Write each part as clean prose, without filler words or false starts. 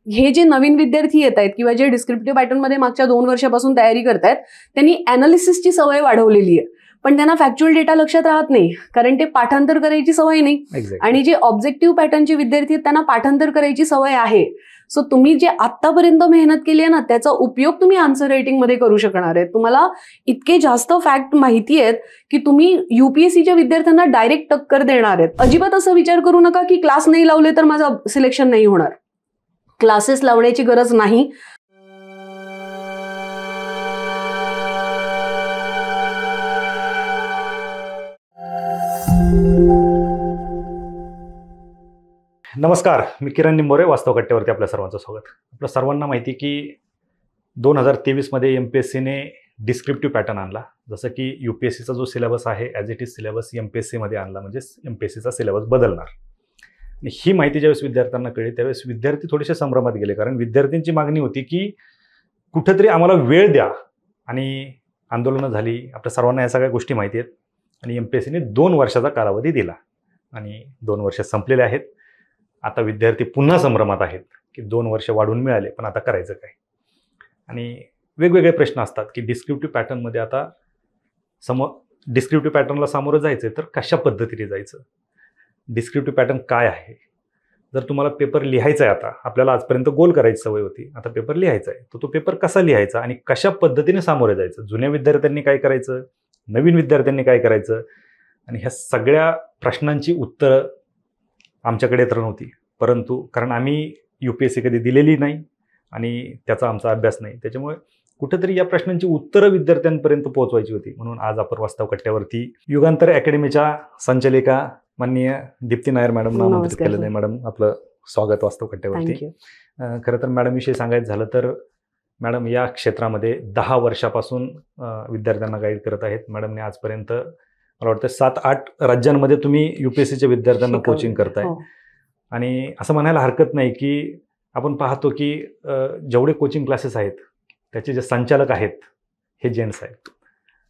हे जे नवीन विद्यार्थी येत आहेत किंवा जे डिस्क्रिप्टिव्ह पॅटर्नमध्ये मागच्या 2 वर्षापासून तयारी करतायत त्यांनी अनालिसिसची सवय वाढवलेली आहे, पण त्यांना फॅक्च्युअल डेटा लक्षात राहत नाही कारण ते पाठांतर करायची सवय नाही. आणि जे ऑब्जेक्टिव्ह पॅटर्नचे विद्यार्थी आहेत त्यांना पाठांतर करायची सवय आहे. सो तुम्ही जे आतापर्यंत मेहनत केली आहे ना त्याचा उपयोग तुम्ही आन्सर रायटिंग मध्ये करू शकणार आहे. तुम्हाला इतके जास्त फॅक्ट माहिती आहेत की तुम्ही UPSCच्या विद्यार्थ्यांना डायरेक्ट टक्कर देणार आहेत. अजिबात असं विचार करू नका की क्लास नाही लावले तर माझं सिलेक्शन नाही होणार. क्लासेस लावण्याची गरज नाही. नमस्कार, मी किरण निंबोरे, वास्तव कट्ट्यावरती आपल्या सर्वांचं स्वागत. आपल्या सर्वांना माहिती की 2023 मध्ये MPSCने डिस्क्रिप्टिव्ह पॅटर्न आणला. जसं की UPSCचा जो सिलेबस आहे as it is syllabus MPSC मध्ये आणला, म्हणजे MPSCचा सिलेबस बदलणार. आणि ही माहिती ज्यावेळेस विद्यार्थ्यांना कळली त्यावेळेस विद्यार्थी थोडेसे संभ्रमात गेले, कारण विद्यार्थ्यांची मागणी होती की कुठेतरी आम्हाला वेळ द्या. आणि आंदोलनं झाली, आपल्या सर्वांना या सगळ्या गोष्टी माहिती आहेत. आणि MPSCने 2 वर्षाचा कालावधी दिला आणि 2 वर्ष संपलेले आहेत. आता विद्यार्थी पुन्हा संभ्रमात आहेत की 2 वर्ष वाढून मिळाले, पण आता करायचं काय. आणि वेगवेगळे प्रश्न असतात की डिस्क्रिप्टिव्ह पॅटर्नमध्ये आता डिस्क्रिप्टिव्ह पॅटर्नला सामोरं जायचं तर कशा पद्धतीने जायचं, डिस्क्रिप्टिव्ह पॅटर्न काय आहे. जर तुम्हाला पेपर लिहायचा आहे, आता आपल्याला आजपर्यंत गोल करायची सवय होती, आता पेपर लिहायचा आहे, तर तो पेपर कसा लिहायचा आणि कशा पद्धतीने सामोरे जायचं, जुन्या विद्यार्थ्यांनी काय करायचं, नवीन विद्यार्थ्यांनी काय करायचं. आणि ह्या सगळ्या प्रश्नांची उत्तरं आमच्याकडे तर नव्हती, परंतु कारण आम्ही UPSC कधी दिलेली नाही आणि त्याचा आमचा अभ्यास नाही, त्याच्यामुळे कुठेतरी या प्रश्नांची उत्तरं विद्यार्थ्यांपर्यंत पोहोचवायची होती. म्हणून आज आपण वास्तव कट्ट्यावरती युगांतर अकॅडमीच्या संचालिका माननीय दीप्ती नायर मॅडम आमंत्रित केलेलं आहे. मॅडम, आपलं स्वागत वास्तव कट्ट्यावरती. खरं तर मॅडमविषयी सांगायचं झालं तर मॅडम या क्षेत्रामध्ये 10 वर्षापासून विद्यार्थ्यांना गाईड करत आहेत. मॅडमने आजपर्यंत मला वाटतं 7-8 राज्यांमध्ये तुम्ही UPSCच्या विद्यार्थ्यांना कोचिंग करताय. आणि असं म्हणायला हरकत नाही की आपण पाहतो की जेवढे कोचिंग क्लासेस आहेत त्याचे जे संचालक आहेत हे जेंट्स आहेत.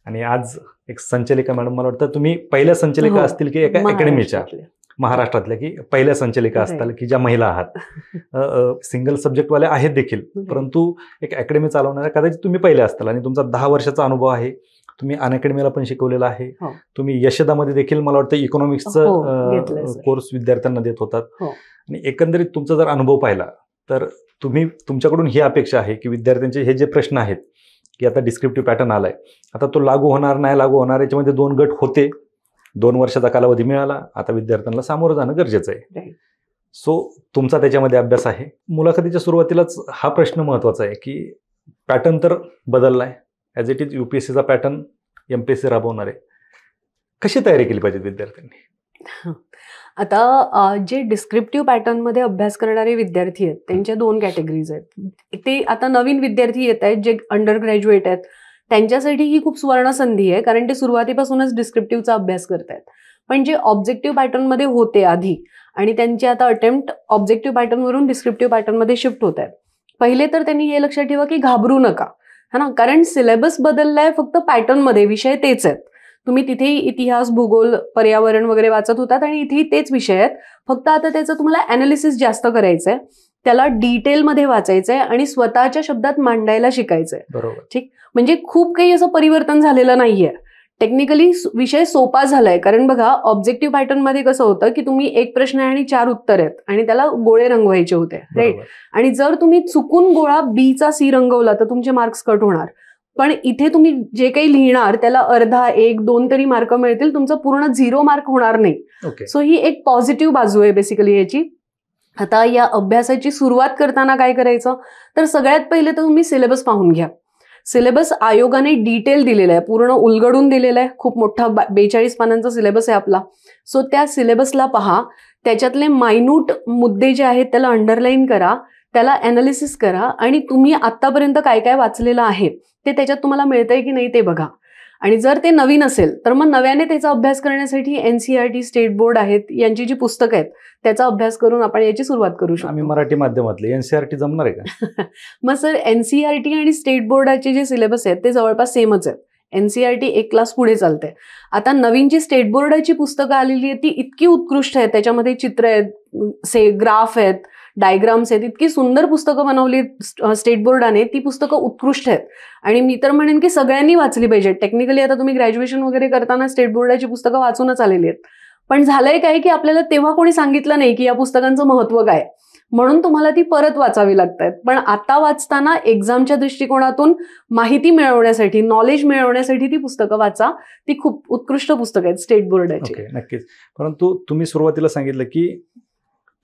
आणि आज एक संचालिका मॅडम, मला वाटतं तुम्ही पहिल्या संचालिका असतील की एका अकॅडमीच्या महाराष्ट्रातल्या की पहिल्या संचालिका असताल की ज्या महिला आहात. सिंगल सब्जेक्टवाल्या आहेत देखील, परंतु एक अकॅडमी चालवणाऱ्या कदाचित तुम्ही पहिल्या असताल. आणि तुमचा 10 वर्षाचा अनुभव आहे. तुम्ही अनअकॅडमीला पण शिकवलेला आहे. तुम्ही यशदामध्ये देखील मला वाटतं इकॉनॉमिक्सचा कोर्स विद्यार्थ्यांना देत होतात. आणि एकंदरीत तुमचा जर अनुभव पाहिला तर तुमच्याकडून ही अपेक्षा आहे की विद्यार्थ्यांचे हे जे प्रश्न आहेत की आता डिस्क्रिप्टिव्ह पॅटर्न आलाय, आता तो लागू होणार नाही लागू होणार, याच्यामध्ये 2 गट होते, 2 वर्षाचा कालावधी मिळाला, आता विद्यार्थ्यांना सामोरं जाणं गरजेचं आहे. सो तुमचा त्याच्यामध्ये अभ्यास आहे. मुलाखतीच्या सुरुवातीलाच हा प्रश्न महत्त्वाचा आहे की पॅटर्न तर बदललाय, ॲज इट इज UPSCचा पॅटर्न MPSC राबवणार आहे. कशी तयारी केली पाहिजे विद्यार्थ्यांनी? आता जे डिस्क्रिप्टिव्ह पॅटर्नमध्ये अभ्यास करणारे विद्यार्थी आहेत त्यांच्या 2 कॅटेगरीज आहेत. ते आता नवीन विद्यार्थी येत आहेत जे अंडर ग्रॅज्युएट आहेत, त्यांच्यासाठी ही खूप सुवर्ण संधी आहे कारण ते सुरुवातीपासूनच डिस्क्रिप्टिव्हचा अभ्यास करतायत. पण जे ऑब्जेक्टिव्ह पॅटर्नमध्ये होते आधी आणि त्यांचे आता अटेम्प्ट ऑब्जेक्टिव्ह पॅटर्नवरून डिस्क्रिप्टिव्ह पॅटर्नमध्ये शिफ्ट होत आहेत, पहिले तर त्यांनी हे लक्षात ठेवा की घाबरू नका, है ना. कारण सिलेबस बदललाय, फक्त पॅटर्नमध्ये विषय तेच आहेत. तुम्ही तिथेही इतिहास, भूगोल, पर्यावरण वगैरे वाचत होतात आणि इथेही तेच विषय आहेत, फक्त आता त्याचं तुम्हाला अनालिसिस जास्त करायचंय, त्याला डिटेलमध्ये वाचायचंय आणि स्वतःच्या शब्दात मांडायला शिकायचंय. बरोबर, ठीक. म्हणजे खूप काही असं परिवर्तन झालेलं नाहीये. टेक्निकली विषय सोपा झालाय, कारण बघा ऑब्जेक्टिव्ह पॅटर्नमध्ये कसं होतं की तुम्ही 1 प्रश्न आहे आणि 4 उत्तर आहेत आणि त्याला गोळे रंगवायचे होते, राईट. आणि जर तुम्ही चुकून गोळा Bचा C रंगवला तर तुमचे मार्क्स कट होणार. पण इथे तुम्ही जे काही लिहिणार त्याला अर्धा, 1, 2 तरी मार्क मिळतील, तुमचा पूर्ण 0 मार्क होणार नाही. सो ही एक पॉझिटिव्ह बाजू आहे बेसिकली याची. आता या अभ्यासाची सुरुवात करताना काय करायचं तर सगळ्यात पहिले तर तुम्ही सिलेबस पाहून घ्या. सिलेबस आयोगाने डिटेल दिलेला आहे, पूर्ण उलगडून दिलेला आहे. खूप मोठा 42 पानांचा सिलेबस आहे आपला. सो त्या सिलेबसला पहा, त्याच्यातले मायन्यूट मुद्दे जे आहेत त्याला अंडरलाईन करा, त्याला अनालिसिस करा आणि तुम्ही आतापर्यंत काय काय वाचलेलं आहे ते त्याच्यात तुम्हाला मिळतंय की नाही ते बघा. आणि जर ते नवीन असेल तर मग नव्याने त्याचा अभ्यास करण्यासाठी NCERT, स्टेट बोर्ड आहेत, यांची जी पुस्तकं आहेत त्याचा अभ्यास करून आपण याची सुरुवात करू शकतो. आम्ही मराठी माध्यमातले NCERT जमणार आहे का? मग सर NCERT आणि स्टेट बोर्डाचे जे सिलेबस आहेत ते जवळपास सेमच आहेत. NCERT 1 क्लास पुढे चालते. आता नवीन जी स्टेट बोर्डाची पुस्तकं आलेली आहेत ती इतकी उत्कृष्ट आहेत, त्याच्यामध्ये चित्र आहेत, ग्राफ आहेत, डायग्राम्स आहेत, इतकी सुंदर पुस्तकं बनवली स्टेट बोर्डाने, ती पुस्तकं उत्कृष्ट आहेत आणि मी तर म्हणेन की सगळ्यांनी वाचली पाहिजेत. टेक्निकली आता तुम्ही ग्रॅज्युएशन वगैरे करताना स्टेट बोर्डाची पुस्तकं वाचूनच आलेली आहेत, पण झालंय काय की आपल्याला तेव्हा कोणी सांगितलं नाही की या पुस्तकांचं महत्व काय, म्हणून तुम्हाला ती परत वाचावी लागतात. पण आता वाचताना एक्झामच्या दृष्टिकोनातून माहिती मिळवण्यासाठी, नॉलेज मिळवण्यासाठी ती पुस्तकं वाचा. ती खूप उत्कृष्ट पुस्तकं आहेत स्टेट बोर्डाची. नक्कीच. परंतु तुम्ही सुरुवातीला सांगितलं की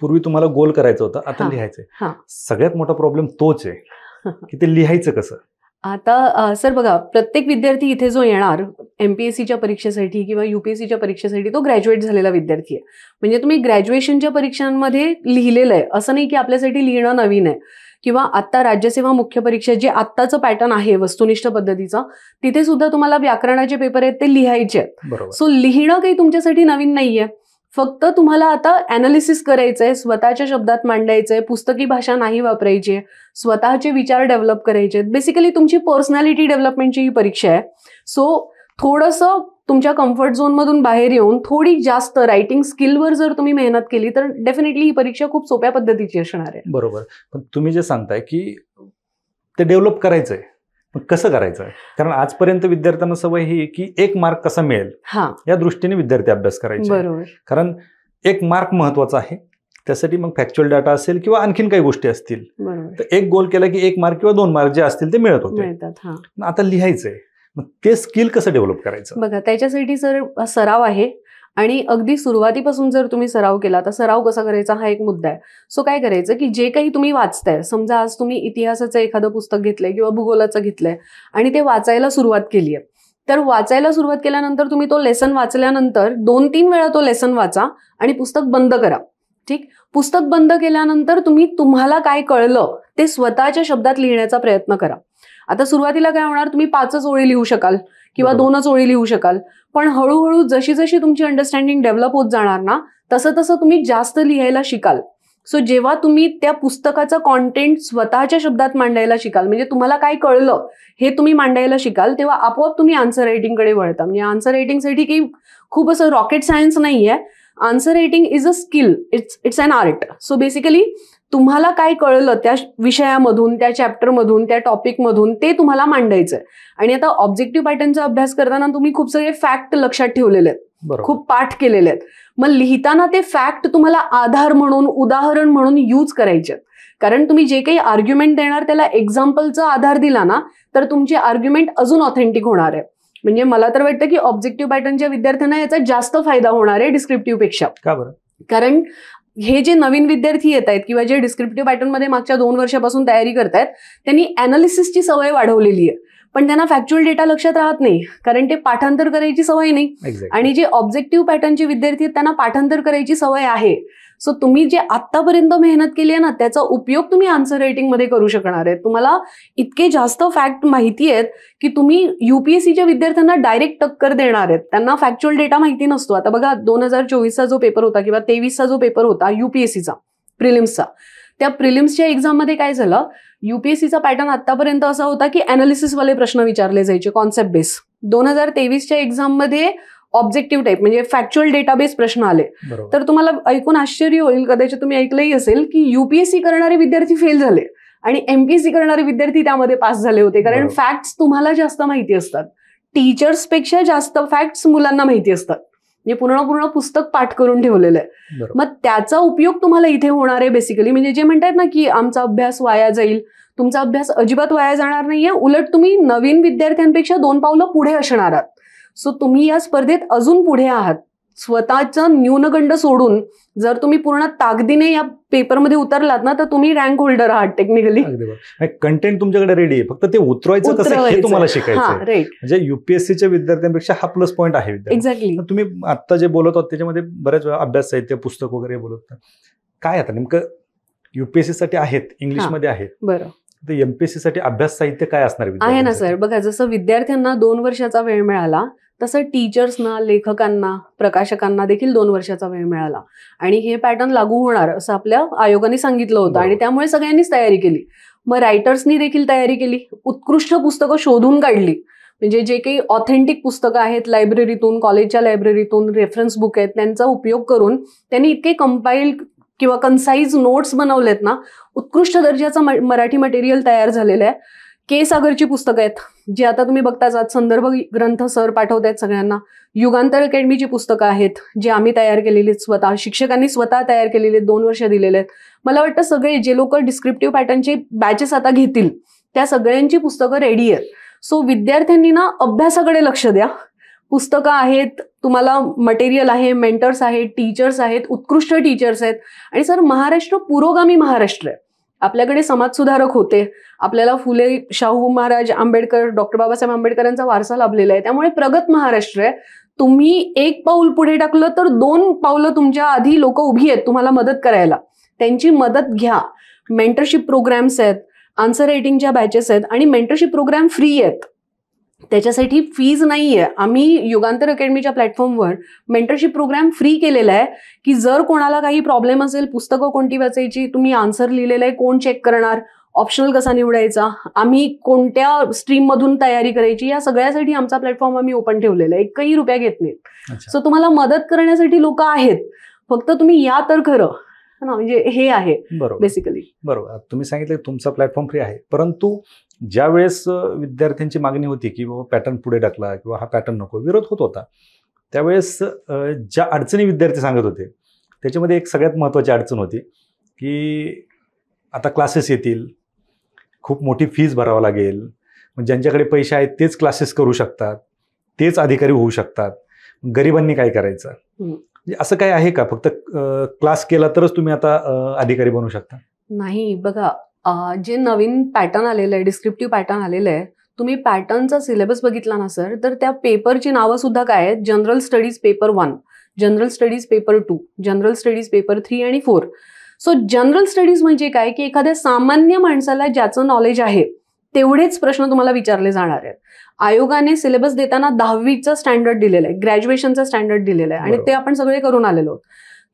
पूर्वी तुम्हाला गोल करायचं होतं, आता लिहायचंय. सगळ्यात मोठा प्रॉब्लेम तोच आहे की ते लिहायचं कसं. आता सर बघा, प्रत्येक विद्यार्थी इथे जो येणार एमपीएससीच्या परीक्षेसाठी किंवा युपीएससीच्या परीक्षेसाठी तो ग्रॅज्युएट झालेला विद्यार्थी आहे. म्हणजे तुम्ही ग्रॅज्युएशनच्या परीक्षांमध्ये लिहिलेलं आहे, असं नाही की आपल्यासाठी लिहिणं नवीन आहे. किंवा आता राज्यसेवा मुख्य परीक्षा जे आत्ताचं पॅटर्न आहे वस्तुनिष्ठ पद्धतीचं, तिथे सुद्धा तुम्हाला व्याकरणाचे पेपर आहेत ते लिहायचे आहेत. सो लिहिणं काही तुमच्यासाठी नवीन नाहीये, फक्त तुम्हाला आता अनालिसिस करायचंय, स्वतःच्या शब्दात मांडायचंय, पुस्तकी भाषा नाही वापरायची, स्वतःचे विचार डेव्हलप करायचे. बेसिकली तुमची पर्सनॅलिटी डेव्हलपमेंटची ही परीक्षा आहे. सो थोडंसं तुमच्या कम्फर्ट झोनमधून बाहेर येऊन थोडी जास्त रायटिंग स्किलवर जर तुम्ही मेहनत केली तर डेफिनेटली ही परीक्षा खूप सोप्या पद्धतीची असणार आहे. बरोबर. पण तुम्ही जे सांगताय की ते डेव्हलप करायचंय, पण कसं करायचं? कारण आजपर्यंत विद्यार्थ्यांना सवय ही की 1 मार्क कसा मिळेल या दृष्टीने विद्यार्थी अभ्यास करायचे. बरोबर. कारण 1 मार्क महत्वाचा आहे, त्यासाठी मग फॅक्च्युअल डाटा असेल किंवा आणखीन काही गोष्टी असतील. तर एक गोल केला की 1 मार्क किंवा 2 मार्क जे असतील ते मिळत होते. आता लिहायचंय, मग ते स्किल कसं डेव्हलप करायचं? बघा, त्याच्यासाठी सराव आहे आणि अगदी सुरुवातीपासून जर तुम्ही सराव केला तर सराव कसा करायचा हा एक मुद्दा आहे. सो काय करायचं की जे काही तुम्ही वाचताय, समजा आज तुम्ही इतिहासाचं एखादं पुस्तक घेतलंय किंवा भूगोलाचं घेतलंय आणि ते वाचायला सुरुवात केली आहे, तर वाचायला सुरुवात केल्यानंतर तुम्ही तो लेसन वाचल्यानंतर 2-3 वेळा तो लेसन वाचा आणि पुस्तक बंद करा. ठीक. पुस्तक बंद केल्यानंतर तुम्हाला काय कळलं ते स्वतःच्या शब्दात लिहिण्याचा प्रयत्न करा. आता सुरुवातीला काय होणार, तुम्ही 5च ओळी लिहू शकाल किंवा 2च ओळी लिहू शकाल, पण हळूहळू जशी जशी तुमची अंडरस्टँडिंग डेव्हलप होत जाणार ना, तसं तसं तुम्ही जास्त लिहायला शिकाल. सो जेव्हा तुम्ही त्या पुस्तकाचं कॉन्टेंट स्वतःच्या शब्दात मांडायला शिकाल, म्हणजे तुम्हाला काय कळलं हे तुम्ही मांडायला शिकाल, तेव्हा आपोआप तुम्ही आन्सर रायटिंगकडे वळता. म्हणजे आन्सर रायटिंगसाठी काही खूप असं रॉकेट सायन्स नाहीये. Answer writing is a skill, it's an art. So basically तुम्हाला काय कळलं त्या विषयामधून, त्या चॅप्टरमधून, त्या टॉपिकमधून, ते तुम्हाला मांडायचंय. आणि आता ऑब्जेक्टिव्ह पॅटर्नचा अभ्यास करताना तुम्ही खूप सगळे फॅक्ट लक्षात ठेवलेले आहेत, खूप पाठ केलेले आहेत. मग लिहिताना ते फॅक्ट तुम्हाला आधार म्हणून, उदाहरण म्हणून यूज करायचे. कारण तुम्ही जे काही आर्ग्युमेंट देणार त्याला एक्झाम्पलचा आधार दिला ना, तर तुमची आर्ग्युमेंट अजून ऑथेंटिक होणार आहे. म्हणजे मला तर वाटतं की ऑब्जेक्टिव्ह पॅटर्नच्या विद्यार्थ्यांना याचा जास्त फायदा होणार आहे डिस्क्रिप्टिव्ह पेक्षा. का बरं? कारण हे जे नवीन विद्यार्थी येत आहेत किंवा जे डिस्क्रिप्टिव्ह पॅटर्नमध्ये मागच्या 2 वर्षापासून तयारी करतायत, त्यांनी अनालिसिसची सवय वाढवलेली आहे, पण त्यांना फॅक्च्युअल डेटा लक्षात राहत नाही, कारण ते पाठांतर करायची सवय नाही. आणि जे ऑब्जेक्टिव्ह पॅटर्नचे विद्यार्थी आहेत त्यांना पाठांतर करायची सवय आहे. सो तुम्ही जे आतापर्यंत मेहनत केली आहे ना, त्याचा उपयोग तुम्ही आन्सर रायटिंगमध्ये करू शकणार आहे. तुम्हाला इतके जास्त फॅक्ट माहिती आहेत की तुम्ही युपीएससीच्या विद्यार्थ्यांना डायरेक्ट टक्कर देणार आहेत. त्यांना फॅक्च्युअल डेटा माहिती नसतो. आता बघा, 2024चा जो पेपर होता किंवा 23चा जो पेपर होता युपीएससीचा प्रिलिम्सचा, त्या प्रिलिम्सच्या एक्झाममध्ये काय झालं, युपीएससीचा पॅटर्न आतापर्यंत असा होता की अनालिसिसवाले प्रश्न विचारले जायचे, कॉन्सेप्ट बेस. 2023च्या एक्झाममध्ये ऑब्जेक्टिव्ह टाईप म्हणजे फॅक्च्युअल डेटाबेस प्रश्न आले. तर तुम्हाला ऐकून आश्चर्य होईल, कदाचित तुम्ही ऐकलंही असेल की युपीएससी करणारे विद्यार्थी फेल झाले आणि एमपीएससी करणारे विद्यार्थी त्यामध्ये पास झाले होते. कारण फॅक्ट्स तुम्हाला जास्त माहिती असतात, टीचर्सपेक्षा जास्त फॅक्ट्स मुलांना माहिती असतात. म्हणजे पूर्ण पुस्तक पाठ करून ठेवलेलं आहे. मग त्याचा उपयोग तुम्हाला इथे होणार आहे बेसिकली. म्हणजे जे म्हणतात ना की आमचा अभ्यास वाया जाईल, तुमचा अभ्यास अजिबात वाया जाणार नाहीये. उलट तुम्ही नवीन विद्यार्थ्यांपेक्षा 2 पावलं पुढे असणार आहात. सो तुम्ही या स्पर्धेत अजून पुढे आहात. स्वतःचा न्यूनगंड सोडून जर तुम्ही पूर्ण ताकदीने या पेपरमध्ये उतरलात ना, तर तुम्ही रँक होल्डर आहात टेक्निकली. कंटेंट तुमच्याकडे रेडी आहे, फक्त ते उतरवायचं कसं हे तुम्हाला शिकायचं. म्हणजे युपीएससीच्या विद्यार्थ्यांपेक्षा हा प्लस पॉईंट आहे. एक्झॅक्टली. तुम्ही आता जे बोलत आहोत त्याच्यामध्ये बऱ्याच वेळा अभ्यास साहित्य, पुस्तक वगैरे बोलत काय आता नेमकं युपीएससी साठी आहेत, इंग्लिशमध्ये आहेत. बरं. तर एमपीएससी साठी अभ्यास साहित्य काय असणार आहे ना सर? बघा, जसं विद्यार्थ्यांना 2 वर्षाचा वेळ मिळाला, तसं टीचर्सना, लेखकांना, प्रकाशकांना देखील 2 वर्षाचा वेळ मिळाला. आणि हे पॅटर्न लागू होणार असं आपल्या आयोगाने सांगितलं होतं आणि त्यामुळे सगळ्यांनीच तयारी केली. मग रायटर्सनी देखील तयारी केली, उत्कृष्ट पुस्तकं शोधून काढली. म्हणजे जे काही ऑथेंटिक पुस्तकं आहेत लायब्ररीतून, कॉलेजच्या लायब्ररीतून, रेफरन्स बुक आहेत, त्यांचा उपयोग करून त्यांनी इतके कंपाईल किंवा कन्साईज नोट्स बनवलेत ना, उत्कृष्ट दर्जाचं मराठी मटेरियल तयार झालेलं आहे. के सागरची पुस्तकं आहेत, जी आता तुम्ही बघताच आज संदर्भ ग्रंथ सर पाठवत आहेत सगळ्यांना. युगांतर अकॅडमीची पुस्तकं आहेत, जी आम्ही तयार केलेली आहेत स्वतः, शिक्षकांनी स्वतः तयार केलेली आहेत, 2 वर्ष दिलेले आहेत. मला वाटतं सगळे जे लोक डिस्क्रिप्टिव्ह पॅटर्नचे बॅचेस आता घेतील त्या सगळ्यांची पुस्तकं रेडी आहेत. सो विद्यार्थ्यांनी ना अभ्यासाकडे लक्ष द्या. पुस्तकं आहेत, तुम्हाला मटेरियल आहे, मेंटर्स आहेत, टीचर्स आहेत, उत्कृष्ट टीचर्स आहेत. आणि सर महाराष्ट्र पुरोगामी महाराष्ट्र आहे. आपल्याकडे समाजसुधारक होते, आपल्याला फुले, शाहू महाराज, आंबेडकर, डॉक्टर बाबासाहेब आंबेडकरांचा वारसा लाभलेला आहे. त्यामुळे प्रगत महाराष्ट्र आहे. तुम्ही 1 पाऊल पुढे टाकलं तर 2 पावलं तुमच्या आधी लोक उभी आहेत तुम्हाला मदत करायला. त्यांची मदत घ्या. मेंटरशिप प्रोग्राम्स आहेत, आन्सर रायटिंगच्या बॅचेस आहेत आणि मेंटरशिप प्रोग्राम फ्री आहेत. त्याच्यासाठी फीज नाहीये. आम्ही युगांतर अकॅडमीच्या प्लॅटफॉर्मवर मेंटरशिप प्रोग्राम फ्री केलेला आहे की जर कोणाला काही प्रॉब्लेम असेल, पुस्तकं कोणती वाचायची, तुम्ही आन्सर लिहिलेलं आहे, कोण चेक करणार, ऑप्शनल कसा निवडायचा, आम्ही कोणत्या स्ट्रीम मधून तयारी करायची, या सगळ्यासाठी आमचा प्लॅटफॉर्म आम्ही ओपन ठेवलेला आहे. 1 रुपया घेत नाहीत. सो तुम्हाला मदत करण्यासाठी लोक आहेत, फक्त तुम्ही या तर खरं ना, म्हणजे हे आहे बेसिकली. बरोबर. तुम्ही सांगितलं की तुमचा प्लॅटफॉर्म फ्री आहे, परंतु ज्या वेळेस विद्यार्थ्यांची मागणी होती की बाबा पॅटर्न पुढे टाकला किंवा हा पॅटर्न नको, विरोध होत होता, त्यावेळेस ज्या अडचणी विद्यार्थी सांगत होते त्याच्यामध्ये एक सगळ्यात महत्त्वाची अडचण होती की आता क्लासेस येतील, खूप मोठी फीज भरावं लागेल, ज्यांच्याकडे पैसे आहेत तेच क्लासेस करू शकतात, तेच अधिकारी होऊ शकतात, गरिबांनी काय करायचं. असं काय आहे का, फक्त क्लास केला तरच तुम्ही आता अधिकारी बनू शकता? नाही. बघा, जे नवीन पॅटर्न आलेलं आहे, डिस्क्रिप्टिव्ह पॅटर्न आलेलं आहे, तुम्ही पॅटर्नचा सिलेबस बघितला ना सर, तर त्या पेपरची नावं सुद्धा काय आहेत? General studies paper 1, general studies paper 2, general studies paper 3 आणि 4. सो जनरल स्टडीज म्हणजे काय की एखाद्या सामान्य माणसाला ज्याचं नॉलेज आहे तेवढेच प्रश्न तुम्हाला विचारले जाणार आहेत. आयोगाने सिलेबस देताना 10वीचा स्टँडर्ड दिलेला आहे, ग्रॅज्युएशनचा स्टँडर्ड दिलेला आहे आणि ते आपण सगळे करून आलेलो आहोत.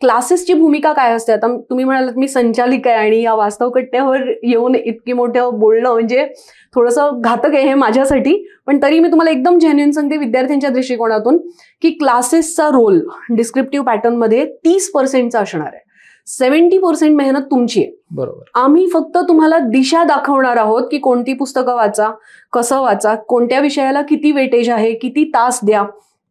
क्लासेसची भूमिका काय असते? आता तुम्ही म्हणालात मी संचालिका आहे आणि या वास्तव कट्ट्यावर येऊन इतकी मोठं बोलणं म्हणजे थोडंसं घातक आहे हे माझ्यासाठी, पण तरी मी तुम्हाला एकदम जेन्युइन सांगते विद्यार्थ्यांच्या दृष्टिकोनातून की क्लासेसचा रोल डिस्क्रिप्टिव्ह पॅटर्नमध्ये 30%चा असणार आहे. 70% मेहनत तुमची आहे. बरोबर. आम्ही फक्त तुम्हाला दिशा दाखवणार आहोत की कोणती पुस्तकं वाचा, कसं वाचा, कोणत्या विषयाला किती वेटेज आहे, किती तास द्या,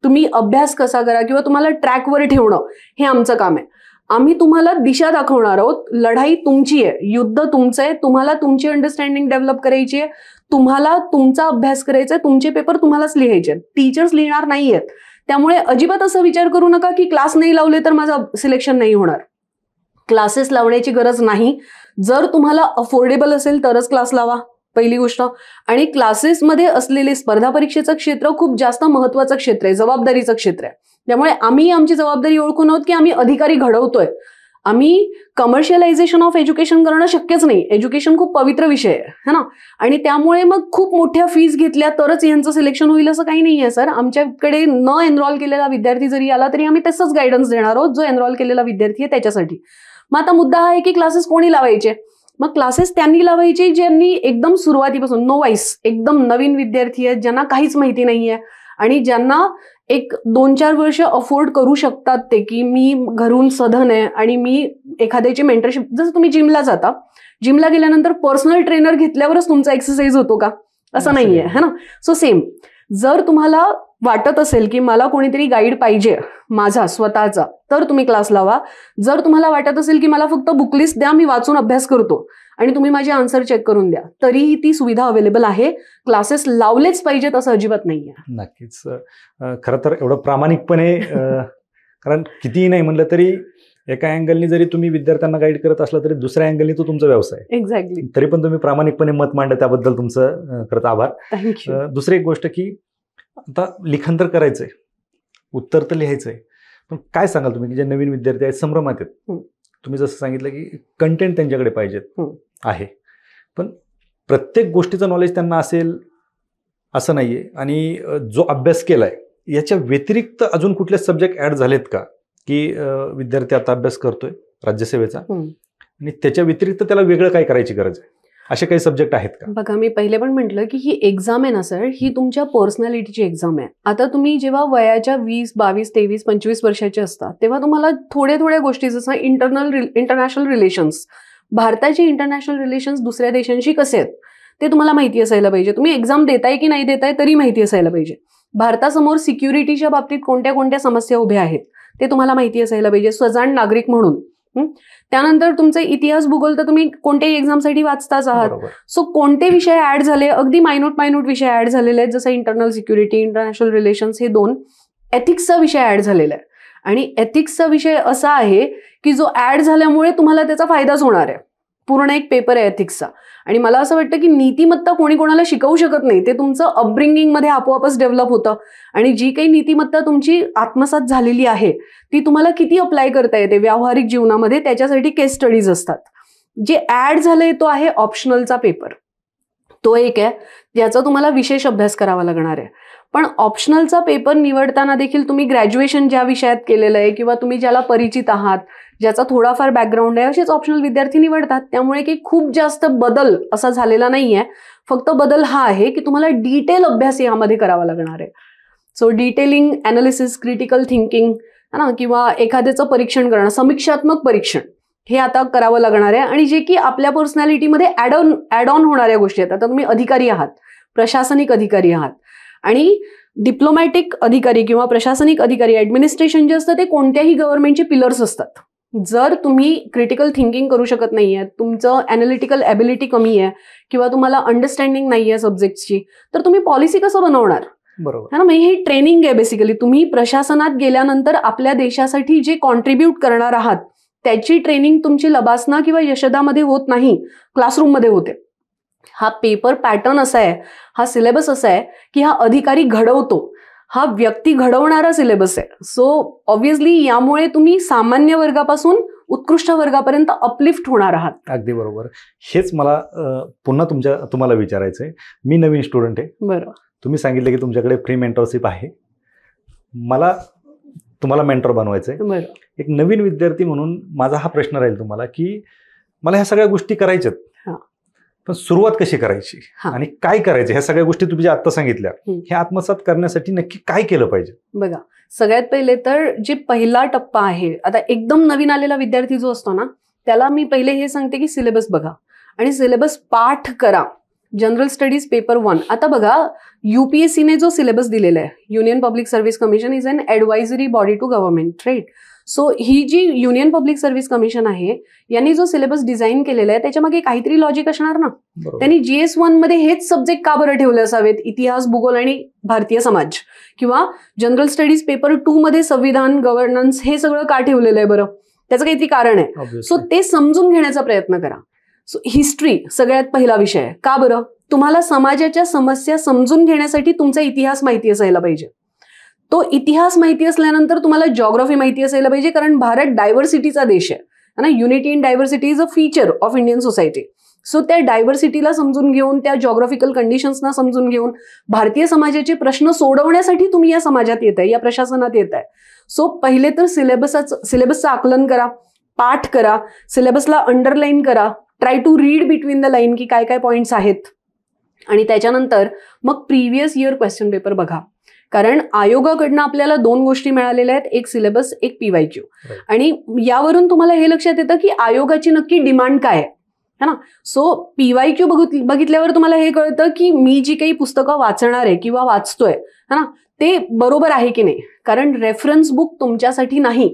तुम्ही अभ्यास कसा करा किंवा तुम्हाला ट्रॅकवर ठेवणं हे आमचं काम आहे. आम्ही तुम्हाला दिशा दाखवणार आहोत. लढाई तुमची आहे, युद्ध तुमचं आहे. तुम्हाला तुमची अंडरस्टँडिंग डेव्हलप करायची आहे, तुम्हाला तुमचा अभ्यास करायचा आहे, तुमचे पेपर तुम्हालाच लिहायचे आहेत, टीचर्स लिहिणार नाहीयेत. त्यामुळे अजिबात असं विचार करू नका की क्लास नाही लावले तर माझं सिलेक्शन नाही होणार. क्लासेस लावण्याची गरज नाही. जर तुम्हाला अफोर्डेबल असेल तरच क्लास लावा, पहिली गोष्ट. आणि क्लासेसमध्ये असलेले स्पर्धा परीक्षेचं क्षेत्र खूप जास्त महत्वाचं क्षेत्र आहे, जबाबदारीचं क्षेत्र आहे. त्यामुळे आम्ही आमची जबाबदारी ओळखून आहोत की आम्ही अधिकारी घडवतोय. आम्ही कमर्शियलायझेशन ऑफ एज्युकेशन करणं शक्यच नाही. एज्युकेशन खूप पवित्र विषय आहे ना, आणि त्यामुळे मग खूप मोठ्या फीज घेतल्या तरच यांचं सिलेक्शन होईल असं काही नाही आहे सर. आमच्याकडे न एनरोल केलेला विद्यार्थी जरी आला तरी आम्ही तसंच गायडन्स देणार आहोत जो एनरोल केलेला विद्यार्थी आहे त्याच्यासाठी. मग आता मुद्दा हा आहे की क्लासेस कोणी लावायचे? मग क्लासेस त्यांनी लावायचे ज्यांनी एकदम सुरुवातीपासून नो वाईस एकदम नवीन विद्यार्थी आहेत, ज्यांना काहीच माहिती नाहीये आणि ज्यांना 1-2-4 वर्ष अफोर्ड करू शकतात ते की मी घरून सधन आहे आणि मी एखाद्याची मेंटरशिप, जसं तुम्ही जिमला जाता, जिमला गेल्यानंतर पर्सनल ट्रेनर घेतल्यावरच तुमचा एक्सरसाइज होतो का? असं नाहीये है ना. सो सेम, जर तुम्हाला वाटत असेल की मला कोणीतरी गाईड पाहिजे माझा स्वतःचा तर तुम्ही क्लास लावा. जर तुम्हाला वाटत असेल की मला फक्त बुकलिस्ट द्या, मी वाचून अभ्यास करतो आणि तुम्ही माझे आन्सर चेक करून द्या, तरीही ती सुविधा अवेलेबल आहे. क्लासेस लावलेच पाहिजेत असं अजिबात नाहीये. नक्कीच. खरं तर एवढं प्रामाणिकपणे, कारण कितीही नाही म्हणलं तरी एका अँगलनी जरी तुम्ही विद्यार्थ्यांना गाईड करत असला तरी दुसऱ्या अँगलनी तो तुमचा व्यवसाय. एक्झॅक्टली. तरी पण तुम्ही प्रामाणिकपणे मत मांडलं त्याबद्दल तुमचं खरंच आभार. थँक्यू. दुसरी एक गोष्ट की आता लिखाण तर करायचंय, उत्तर तर लिहायचंय, पण काय सांगाल तुम्ही की जे नवीन विद्यार्थी आहेत, संभ्रमात आहेत, तुम्ही जसं सांगितलं की कंटेंट त्यांच्याकडे पाहिजेत आहे, पण प्रत्येक गोष्टीचं नॉलेज त्यांना असेल असं नाहीये, आणि जो अभ्यास केलाय याच्या व्यतिरिक्त अजून कुठले सब्जेक्ट ऍड झालेत का की विद्यार्थी आता अभ्यास करतोय राज्यसेवेचा आणि त्याच्या व्यतिरिक्त त्याला वेगळं काय करायची गरज आहे? असे काही सब्जेक्ट आहेत का? बघा, मी पहिले पण म्हटलं की ही एक्झाम आहे ना सर, ही तुमच्या पर्सनॅलिटीची एक्झाम आहे. आता तुम्ही जेव्हा वयाच्या 20, 22, 23, 25 वर्षाचे असता तेव्हा तुम्हाला थोड्या थोड्या गोष्टी, जसं इंटरनॅशनल रिलेशन्स, भारताचे इंटरनॅशनल रिलेशन्स दुसऱ्या देशांशी कसे आहेत ते तुम्हाला माहिती असायला पाहिजे. तुम्ही एक्झाम देताय की नाही देताय तरी माहिती असायला पाहिजे. भारतासमोर सिक्युरिटीच्या बाबतीत कोणत्या कोणत्या समस्या उभ्या आहेत ते तुम्हाला माहिती असायला पाहिजे, सजाण नागरिक म्हणून. त्यानंतर तुमचे इतिहास, भूगोल तर तुम्ही कोणत्याही एक्झामसाठी वाचताच आहात. सो कोणते विषय ऍड झाले, अगदी मायन्यूट विषय ऍड झालेले आहेत, जसं इंटरनल सिक्युरिटी, इंटरनॅशनल रिलेशन्स, हे 2. एथिक्सचा विषय ऍड झालेला आहे. आणि एथिक्सचा विषय असा आहे की जो ऍड झाल्यामुळे तुम्हाला त्याचा फायदाच होणार आहे. पूर्ण एक पेपर आहे एथिक्सचा. आणि मला असं वाटतं की नीतिमत्ता कोणी कोणाला शिकवू शकत नाही, ते तुमचं अपब्रिंगिंग मध्ये आपोआपच डेव्हलप होतं. आणि जी काही नीतिमत्ता तुमची आत्मसात झालेली आहे ती तुम्हाला किती अप्लाय करता येते व्यावहारिक जीवनामध्ये, त्याच्यासाठी केस स्टडीज असतात. जे ऍड झालंय तो आहे ऑप्शनलचा पेपर. तो एक आहे ज्याचा तुम्हाला विशेष अभ्यास करावा लागणार आहे. पण ऑप्शनलचा पेपर निवडताना देखील तुम्ही ग्रॅज्युएशन ज्या विषयात केलेलं आहे किंवा तुम्ही ज्याला परिचित आहात, ज्याचा थोडाफार बॅकग्राऊंड आहे, असेच ऑप्शनल विद्यार्थी निवडतात. त्यामुळे की खूप जास्त बदल असा झालेला नाहीये. फक्त बदल हा आहे की तुम्हाला डिटेल अभ्यास यामध्ये करावा लागणार आहे. So detailing analysis, critical thinking ना, किंवा एखाद्याचं परीक्षण करणं, समीक्षात्मक परीक्षण, हे आता करावं लागणार आहे. आणि जे की आपल्या पर्सनॅलिटीमध्ये ऍड ऑन होणाऱ्या गोष्टी आहेत. आता तुम्ही अधिकारी आहात, प्रशासनिक अधिकारी आहात, आणि डिप्लोमॅटिक अधिकारी किंवा प्रशासनिक अधिकारी, ऍडमिनिस्ट्रेशन जे असतं ते कोणत्याही गव्हर्नमेंटचे पिलर्स असतात. जर तुम्ही क्रिटिकल थिंकिंग करू शकत नाहीये, तुमचं अॅनालिटिकल ॲबिलिटी कमी आहे किंवा तुम्हाला अंडरस्टँडिंग नाही आहे सब्जेक्टची, तर तुम्ही पॉलिसी कसं बनवणार? बरोबर है ना. म्हणजे ही ट्रेनिंग आहे बेसिकली. तुम्ही प्रशासनात गेल्यानंतर आपल्या देशासाठी जे कॉन्ट्रीब्यूट करणार आहात त्याची ट्रेनिंग तुमची लबासना किंवा यशदामध्ये होत नाही, क्लासरूममध्ये होते. हा पेपर पॅटर्न असा आहे, हा सिलेबस असा आहे की हा अधिकारी घडवतो, हा व्यक्ती घडवणारा सिलेबस आहे. सो ऑब्व्हियसली यामुळे तुम्ही सामान्य वर्गापासून उत्कृष्ट वर्गापर्यंत अपलिफ्ट होणार आहात. अगदी बरोबर. हेच मला पुन्हा तुम्हाला विचारायचं आहे. मी नवीन स्टुडंट आहे. बरं. तुम्ही सांगितलं की तुमच्याकडे फ्री मेंटरशिप आहे. मला तुम्हाला मेंटर बनवायचं आहे. बरं. एक नवीन विद्यार्थी म्हणून माझा हा प्रश्न राहील तुम्हाला की मला ह्या सगळ्या गोष्टी करायच्यात, पण सुरुवात कशी करायची आणि काय करायचं, ह्या सगळ्या गोष्टी तुम्ही ज्या आता सांगितल्या, हे आत्मसात करण्यासाठी नक्की काय केलं पाहिजे? बघा, सगळ्यात पहिले तर जे पहिला टप्पा आहे, आता एकदम नवीन आलेला विद्यार्थी जो असतो ना, त्याला मी पहिले हे सांगते की सिलेबस बघा आणि सिलेबस पाठ करा. General studies paper 1. आता बघा, UPSCने जो सिलेबस दिलेला आहे, Union Public Service Commission is an advisory body to government, right. So ही जी युनियन पब्लिक सर्व्हिस कमिशन आहे, यांनी जो सिलेबस डिझाईन केलेला आहे त्याच्यामागे काहीतरी लॉजिक असणार ना. त्यांनी GS1 मध्ये हेच सब्जेक्ट का बरं ठेवले असावेत, इतिहास, भूगोल आणि भारतीय समाज, किंवा जनरल स्टडीज पेपर 2 मध्ये संविधान, गव्हर्नन्स, हे सगळं का ठेवलेलं आहे बरं? त्याचं काहीतरी कारण आहे. सो ते समजून घेण्याचा प्रयत्न करा. सो हिस्ट्री सगळ्यात पहिला विषय आहे. का बरं? तुम्हाला समाजाच्या समस्या समजून घेण्यासाठी तुमचा इतिहास माहिती असायला पाहिजे. तो इतिहास माहिती असल्यानंतर तुम्हाला जॉग्राफी माहिती असायला पाहिजे, कारण भारत डायव्हर्सिटीचा देश आहे ना. Unity in diversity is a feature of Indian society. So त्या डायव्हर्सिटीला समजून घेऊन, त्या जॉग्राफिकल कंडिशन्सना समजून घेऊन, भारतीय समाजाचे प्रश्न सोडवण्यासाठी तुम्ही या समाजात येत आहे, या प्रशासनात येत आहे. सो पहिले तर सिलेबसचं आकलन करा, पाठ करा, सिलेबसला अंडरलाईन करा, try to read between the line की काय काय पॉईंट्स आहेत. आणि त्याच्यानंतर मग प्रिव्हियस इयर क्वेश्चन पेपर बघा, कारण आयोगाकडनं आपल्याला 2 गोष्टी मिळालेल्या आहेत, एक सिलेबस, एक PYQ. आणि यावरून तुम्हाला हे लक्षात येतं की आयोगाची नक्की डिमांड काय आहे, है ना. सो PYQ बघितल्यावर तुम्हाला हे कळतं की मी जी काही पुस्तकं वाचणार आहे किंवा वाचतोय, है ना, ते बरोबर आहे की नाही. कारण रेफरन्स बुक तुमच्यासाठी नाही.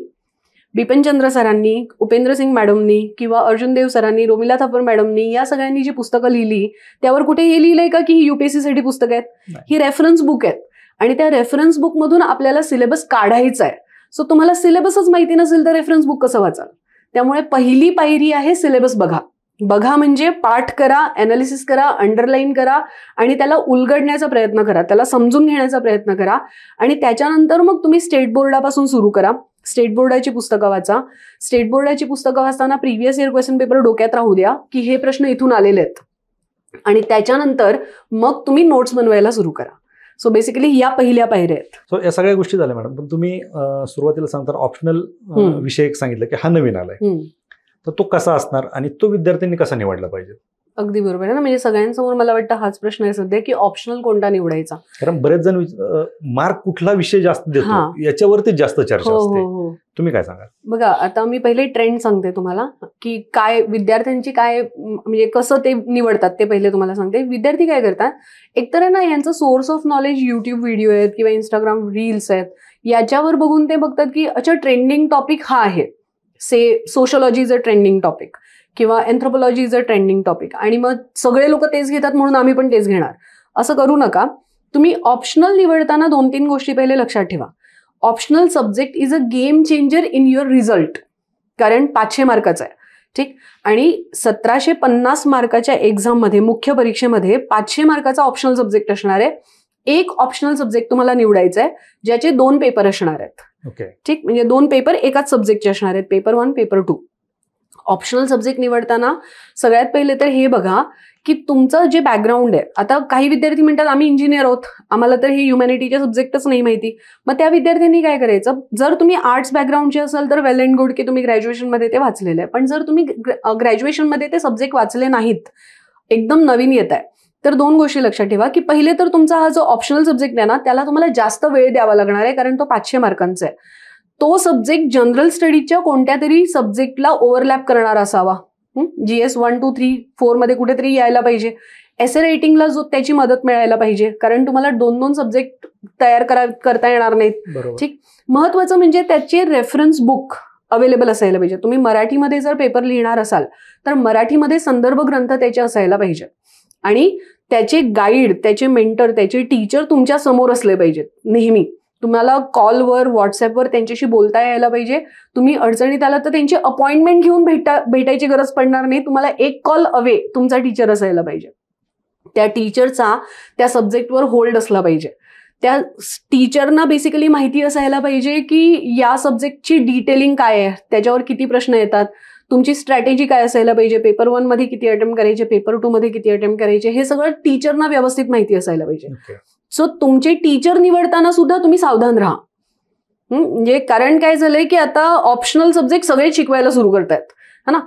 बिपिनचंद्र सरांनी, उपेंद्रसिंग मॅडमनी किंवा अर्जुनदेव सरांनी, रोमिला थापर मॅडमनी, या सगळ्यांनी जी पुस्तकं लिहिली त्यावर कुठे हे लिहिलंय का की ही UPSC साठी पुस्तकं आहेत? ही रेफरन्स बुक आहेत. आणि त्या रेफरन्स बुकमधून आपल्याला सिलेबस काढायचा आहे. सो तुम्हाला सिलेबसच माहिती नसेल तर रेफरन्स बुक कसं वाचाल? त्यामुळे पहिली पायरी आहे सिलेबस बघा. बघा म्हणजे पाठ करा, अनालिसिस करा, अंडरलाईन करा आणि त्याला उलगडण्याचा प्रयत्न करा, त्याला समजून घेण्याचा प्रयत्न करा. आणि त्याच्यानंतर मग तुम्ही स्टेट बोर्डापासून सुरू करा. स्टेट बोर्डाची पुस्तकं वाचा. स्टेट बोर्डाची पुस्तकं वाचताना प्रिव्हियस इयर क्वेश्चन पेपर डोक्यात राहू द्या की हे प्रश्न इथून आलेले आहेत. आणि त्याच्यानंतर मग तुम्ही नोट्स बनवायला सुरू करा. सो बेसिकली या पहिल्या पायऱ्या आहेत. सो या सगळ्या गोष्टी झाल्या मॅडम. पण तुम्ही सुरुवातीला सांगता ऑप्शनल विषय एक सांगितलं की हा नवीन आलाय, तर तो कसा असणार आणि तो विद्यार्थ्यांनी कसा निवडला पाहिजे? अगदी बरोबर आहे ना. म्हणजे सगळ्यांसमोर मला वाटतं हाच प्रश्न आहे सध्या की ऑप्शनल कोणता निवडायचा. कारण बरेच जण मार्क कुठला विषय जास्त देतो याच्यावरती जास्त चर्चा असते. तुम्ही काय सांगा? बघा, आता मी पहिले ट्रेंड सांगते तुम्हाला की काय विद्यार्थ्यांची काय म्हणजे कसं ते निवडतात ते पहिले तुम्हाला सांगते. विद्यार्थी काय करतात, एकतर ना यांचं source of knowledge YouTube video आहेत किंवा इंस्टाग्राम रील्स आहेत, याच्यावर बघून ते बघतात की अच्छा ट्रेंडिंग टॉपिक हा आहे, sociology is a trending topic किंवा एन्थ्रोपोलॉजी इज अ ट्रेंडिंग टॉपिक, आणि मग सगळे लोक तेच घेतात म्हणून आम्ही पण तेच घेणार. असं करू नका. तुम्ही ऑप्शनल निवडताना 2-3 गोष्टी पहिले लक्षात ठेवा. Optional subject is a game changer in your result, कारण 500 मार्काचा आहे, ठीक. आणि 1750 मार्काच्या एक्झाममध्ये, मुख्य परीक्षेमध्ये 500 मार्काचा ऑप्शनल सब्जेक्ट असणार आहे. एक ऑप्शनल सब्जेक्ट तुम्हाला निवडायचा आहे ज्याचे 2 पेपर असणार आहेत. ओके, ठीक. म्हणजे 2 पेपर एकाच सब्जेक्टचे असणार आहेत, पेपर 1 पेपर 2. ऑप्शनल सब्जेक्ट निवडताना सगळ्यात पहिले तर हे बघा की तुमचं जे बॅकग्राऊंड आहे. आता काही विद्यार्थी म्हणतात आम्ही इंजिनियर आहोत, आम्हाला तर हे ह्युमॅनिटीचे सब्जेक्टच नाही माहिती. मग त्या विद्यार्थ्यांनी काय करायचं, जर तुम्ही आर्ट्स बॅकग्राऊंडचे असाल तर वेल अँड गुड की तुम्ही ग्रॅज्युएशनमध्ये ते वाचलेलं आहे. पण जर तुम्ही ग्रॅज्युएशनमध्ये ते सब्जेक्ट वाचले नाहीत, एकदम नवीन येत आहे, तर 2 गोष्टी लक्षात ठेवा की पहिले तर तुमचा हा जो ऑप्शनल सब्जेक्ट आहे ना, त्याला तुम्हाला जास्त वेळ द्यावा लागणार आहे, कारण तो 500 मार्कांचा आहे. तो सब्जेक्ट जनरल स्टडीजच्या कोणत्या तरी सब्जेक्टला ओव्हरलॅप करणारा असावा. GS 1, 2, 3, 4 मध्ये कुठेतरी यायला पाहिजे. एसे रायटिंगला जो त्याची मदत मिळायला पाहिजे, कारण तुम्हाला 2-2 सब्जेक्ट तयार करता येणार नाहीत, ठीक. महत्वाचं म्हणजे त्याचे रेफरन्स बुक अवेलेबल असायला पाहिजे. तुम्ही मराठीमध्ये जर पेपर लिहिणार असाल तर मराठीमध्ये संदर्भ ग्रंथ त्याचे असायला पाहिजे, आणि त्याचे गाईड, त्याचे मेंटर, त्याचे टीचर तुमच्या समोर असले पाहिजेत नेहमी. तुम्हाला कॉलवर, व्हॉट्सअपवर त्यांच्याशी बोलता यायला पाहिजे. तुम्ही अडचणीत आला तर त्यांची अपॉइंटमेंट घेऊन भेटायची गरज पडणार नाही. तुम्हाला एक कॉल अवे तुमचा टीचर असायला पाहिजे. त्या टीचरचा त्या सब्जेक्टवर होल्ड असला पाहिजे. त्या टीचरना बेसिकली माहिती असायला पाहिजे की या सब्जेक्टची डिटेलिंग काय आहे, त्याच्यावर किती प्रश्न येतात, तुमची स्ट्रॅटेजी काय असायला पाहिजे, पेपर 1 मध्ये किती अटेम्प्ट करायचे, पेपर 2 मध्ये किती अटेम्प्ट करायचे, हे सगळं टीचरना व्यवस्थित माहिती असायला पाहिजे. सो तुमचे टीचर निवडताना सुद्धा तुम्ही सावधान राहा. म्हणजे कारण काय झालंय की आता ऑप्शनल सब्जेक्ट सगळे शिकवायला सुरू करतायत, है ना.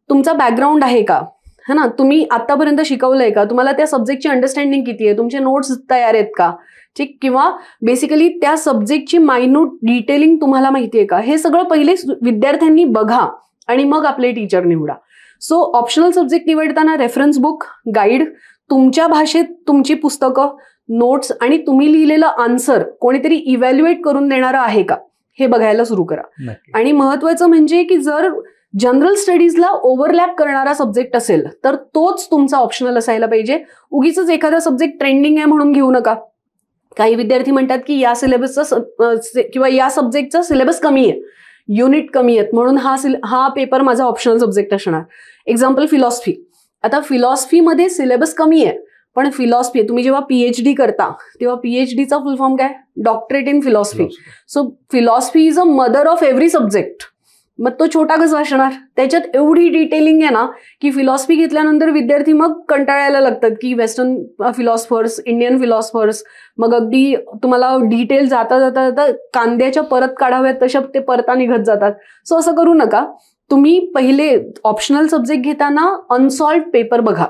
तुमचा बॅकग्राऊंड आहे का, है ना, तुम्ही आतापर्यंत शिकवलंय का, तुम्हाला त्या सब्जेक्टची अंडरस्टँडिंग किती आहे, तुमचे नोट्स तयार आहेत का, ठीक, किंवा बेसिकली त्या सब्जेक्टची मायन्यूट डिटेलिंग तुम्हाला माहिती आहे का, हे सगळं पहिले विद्यार्थ्यांनी बघा आणि मग आपले टीचर निवडा. सो ऑप्शनल सब्जेक्ट निवडताना रेफरन्स बुक, गाईड, तुमच्या भाषेत तुमची पुस्तकं, नोट्स आणि तुम्ही लिहिलेलं आन्सर कोणीतरी इव्हॅल्युएट करून देणारं आहे का, हे बघायला सुरू करा. आणि महत्वाचं म्हणजे की जर जनरल स्टडीजला ओव्हरलॅप करणारा सब्जेक्ट असेल तर तोच तुमचा ऑप्शनल असायला पाहिजे. उगीच एखादा सब्जेक्ट ट्रेंडिंग आहे म्हणून घेऊ नका. काही विद्यार्थी म्हणतात की या सिलेबसचा किंवा या सब्जेक्टचा सिलेबस कमी आहे, युनिट कमी आहेत, म्हणून हा पेपर माझा ऑप्शनल सब्जेक्ट असणार. Example philosophy. आता फिलॉसॉफीमध्ये सिलेबस कमी आहे, पण फिलॉसॉफी तुम्ही जेव्हा PhD करता तेव्हा PhDचा फुल फॉर्म काय, doctorate in philosophy. So philosophy is a mother of every subject. मग तो छोटा कसा असणार, त्याच्यात एवढी डिटेलिंग आहे ना की फिलॉसॉफी घेतल्यानंतर विद्यार्थी मग कंटाळायला लागतात की वेस्टर्न फिलॉसॉफर्स, इंडियन फिलॉसॉफर्स, मग अगदी तुम्हाला डिटेल जाता जाता जाता कांद्याच्या परत काढाव्यात तशा ते परता निघत जातात. सो असं करू नका. तुम्ही पहिले ऑप्शनल सब्जेक्ट घेताना अनसॉल्व्ड पेपर बघा.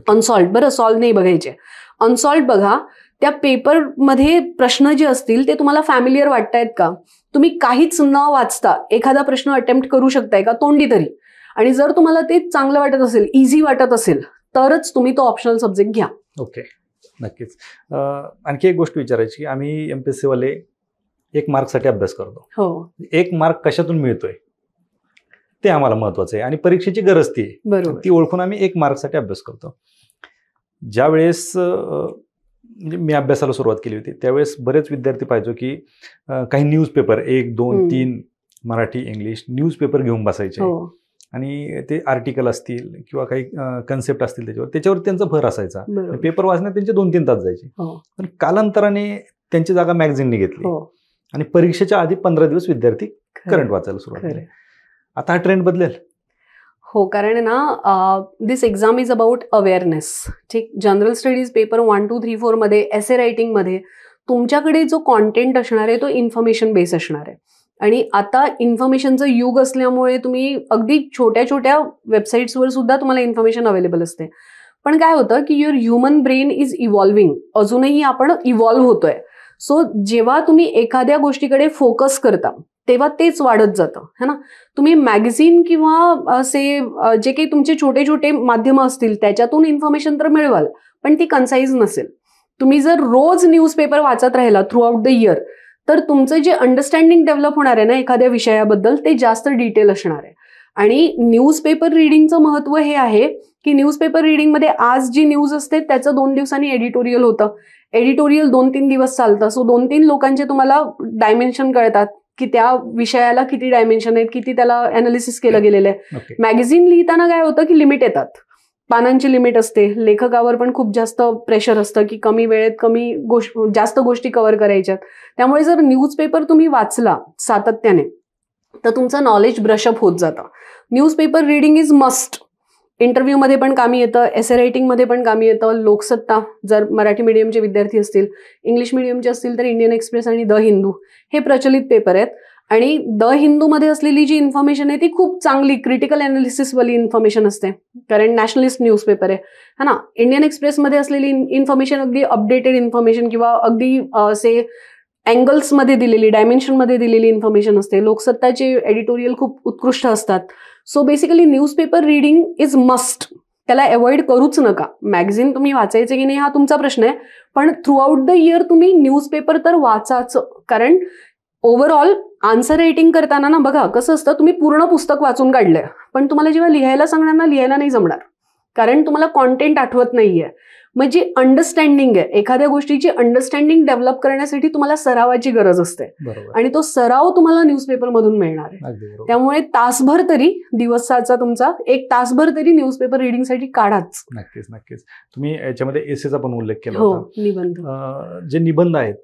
अनसॉल्व्ड, बरं, सॉल्व्ह नाही बघायचे, अनसॉल्व्ड बघा. त्या पेपरमध्ये प्रश्न जे असतील ते तुम्हाला फॅमिलियर वाटतायत का, तुम्ही काहीच न वाचता एखादा प्रश्न अटेम्प्ट करू शकताय का, तोंडी तरी. आणि जर तुम्हाला ते चांगलं वाटत असेल, इझी वाटत असेल, तरच तुम्ही तो ऑप्शनल सब्जेक्ट घ्या. ओके, नक्कीच. आणखी एक गोष्ट विचारायची की आम्ही MPSC वाले 1 मार्कसाठी अभ्यास करतो. हो, 1 मार्क कशातून मिळतोय ते आम्हाला महत्वाचं आहे आणि परीक्षेची गरज ती आहे. बरोबर. ती ओळखून आम्ही 1 मार्कसाठी अभ्यास करतो. ज्या वेळेस म्हणजे मी अभ्यासाला सुरुवात केली होती त्यावेळेस बरेच विद्यार्थी पाहिजे की काही न्यूजपेपर 1, 2, 3 मराठी, इंग्लिश न्यूजपेपर घेऊन बसायचे आणि ते आर्टिकल असतील किंवा काही कन्सेप्ट असतील त्याच्यावर त्यांचा भर असायचा. पेपर वाचण्यात त्यांचे 2-3 तास जायचे. पण कालांतराने त्यांची जागा मॅगझिनने घेतली आणि परीक्षेच्या आधी 15 दिवस विद्यार्थी करंट वाचायला सुरुवात केली. आता हा ट्रेंड बदलेल. हो, कारण ना दिस एक्झाम इज अबाउट अवेअरनेस. ठीक, जनरल स्टडीज पेपर 1, 2, 3, 4 मध्ये, एसे रायटिंगमध्ये तुमच्याकडे जो कॉन्टेंट असणार आहे तो इन्फॉर्मेशन बेस असणार आहे. आणि आता इन्फॉर्मेशनचं युग असल्यामुळे तुम्ही अगदी छोट्या छोट्या वेबसाईट्सवर सुद्धा तुम्हाला इन्फॉर्मेशन अवेलेबल असते. पण काय होतं की your human brain is evolving, अजूनही आपण इव्हॉल्व्ह होतोय. सो जेव्हा तुम्ही एखाद्या गोष्टीकडे फोकस करता तेव्हा तेच वाढत जातं, है ना. तुम्ही मॅगझिन किंवा असे जे काही तुमचे छोटे छोटे माध्यमं असतील त्याच्यातून इन्फॉर्मेशन तर मिळवाल, पण ती कन्साईज नसेल. तुम्ही जर रोज न्यूजपेपर वाचत राहिला थ्रू आउट द इयर तर तुमचं जे अंडरस्टँडिंग डेव्हलप होणार आहे ना एखाद्या विषयाबद्दल ते जास्त डिटेल असणार आहे. आणि न्यूजपेपर रिडिंगचं महत्व हे आहे की न्यूजपेपर रिडिंगमध्ये आज जी न्यूज असते त्याचं 2 दिवसांनी एडिटोरियल होतं. एडिटोरियल 2-3 दिवस चालतं. सो 2-3 लोकांचे तुम्हाला डायमेन्शन कळतात की त्या विषयाला किती डायमेन्शन आहेत, किती त्याला अनालिसिस केलं गेलेलं आहे. मॅगझिन लिहिताना काय होतं की लिमिट येतात, पानांची लिमिट असते, लेखकावर पण खूप जास्त प्रेशर असतं की कमी वेळेत जास्त गोष्टी कव्हर करायच्यात. त्यामुळे जर न्यूजपेपर तुम्ही वाचला सातत्याने तर तुमचं नॉलेज ब्रशअप होत जातं. Newspaper reading is must. इंटरव्ह्यूमध्ये पण कामी येतं, एसे रायटिंगमध्ये पण कामी येतं. लोकसत्ता जर मराठी मीडियमचे विद्यार्थी असतील, इंग्लिश मीडियमचे असतील तर इंडियन एक्सप्रेस आणि द हिंदू हे प्रचलित पेपर आहेत. आणि द हिंदूमध्ये असलेली जी इन्फॉर्मेशन आहे ती खूप चांगली क्रिटिकल अनालिसिसवाली इन्फॉर्मेशन असते, कारण नॅशनलिस्ट न्यूजपेपर आहे, है ना. इंडियन एक्सप्रेसमध्ये असलेली इन्फॉर्मेशन अगदी अपडेटेड इन्फॉर्मेशन किंवा अगदी असे अँगल्समध्ये दिलेली, डायमेन्शनमध्ये दिलेली इन्फॉर्मेशन असते. लोकसत्ताचे एडिटोरियल खूप उत्कृष्ट असतात. So basically newspaper reading is must. त्याला अवॉइड करूच नका. मॅगझिन तुम्ही वाचायचे की नाही हा तुमचा प्रश्न आहे, पण थ्रू आउट द इयर तुम्ही न्यूजपेपर तर वाचाच. कारण ओव्हरऑल आन्सर रायटिंग करताना ना बघा कसं असतं, तुम्ही पूर्ण पुस्तक वाचून काढलंय पण तुम्हाला जेव्हा लिहायला सांगणार ना लिहायला नाही जमणार, कारण तुम्हाला कॉन्टेंट आठवत नाहीये. मग जी अंडरस्टँडिंग आहे, एखाद्या गोष्टीची अंडरस्टँडिंग डेव्हलप करण्यासाठी तुम्हाला सरावाची गरज असते आणि तो सराव तुम्हाला न्यूजपेपर मधून मिळणार आहे. त्यामुळे तासभर तरी दिवसाचा तुमचा 1 तासभर तरी न्यूजपेपर रिडिंगसाठी काढाच. नक्कीच नक्कीच. तुम्ही याच्यामध्ये एसेचा पण उल्लेख केला हो, होता. निबंध. जे निबंध आहेत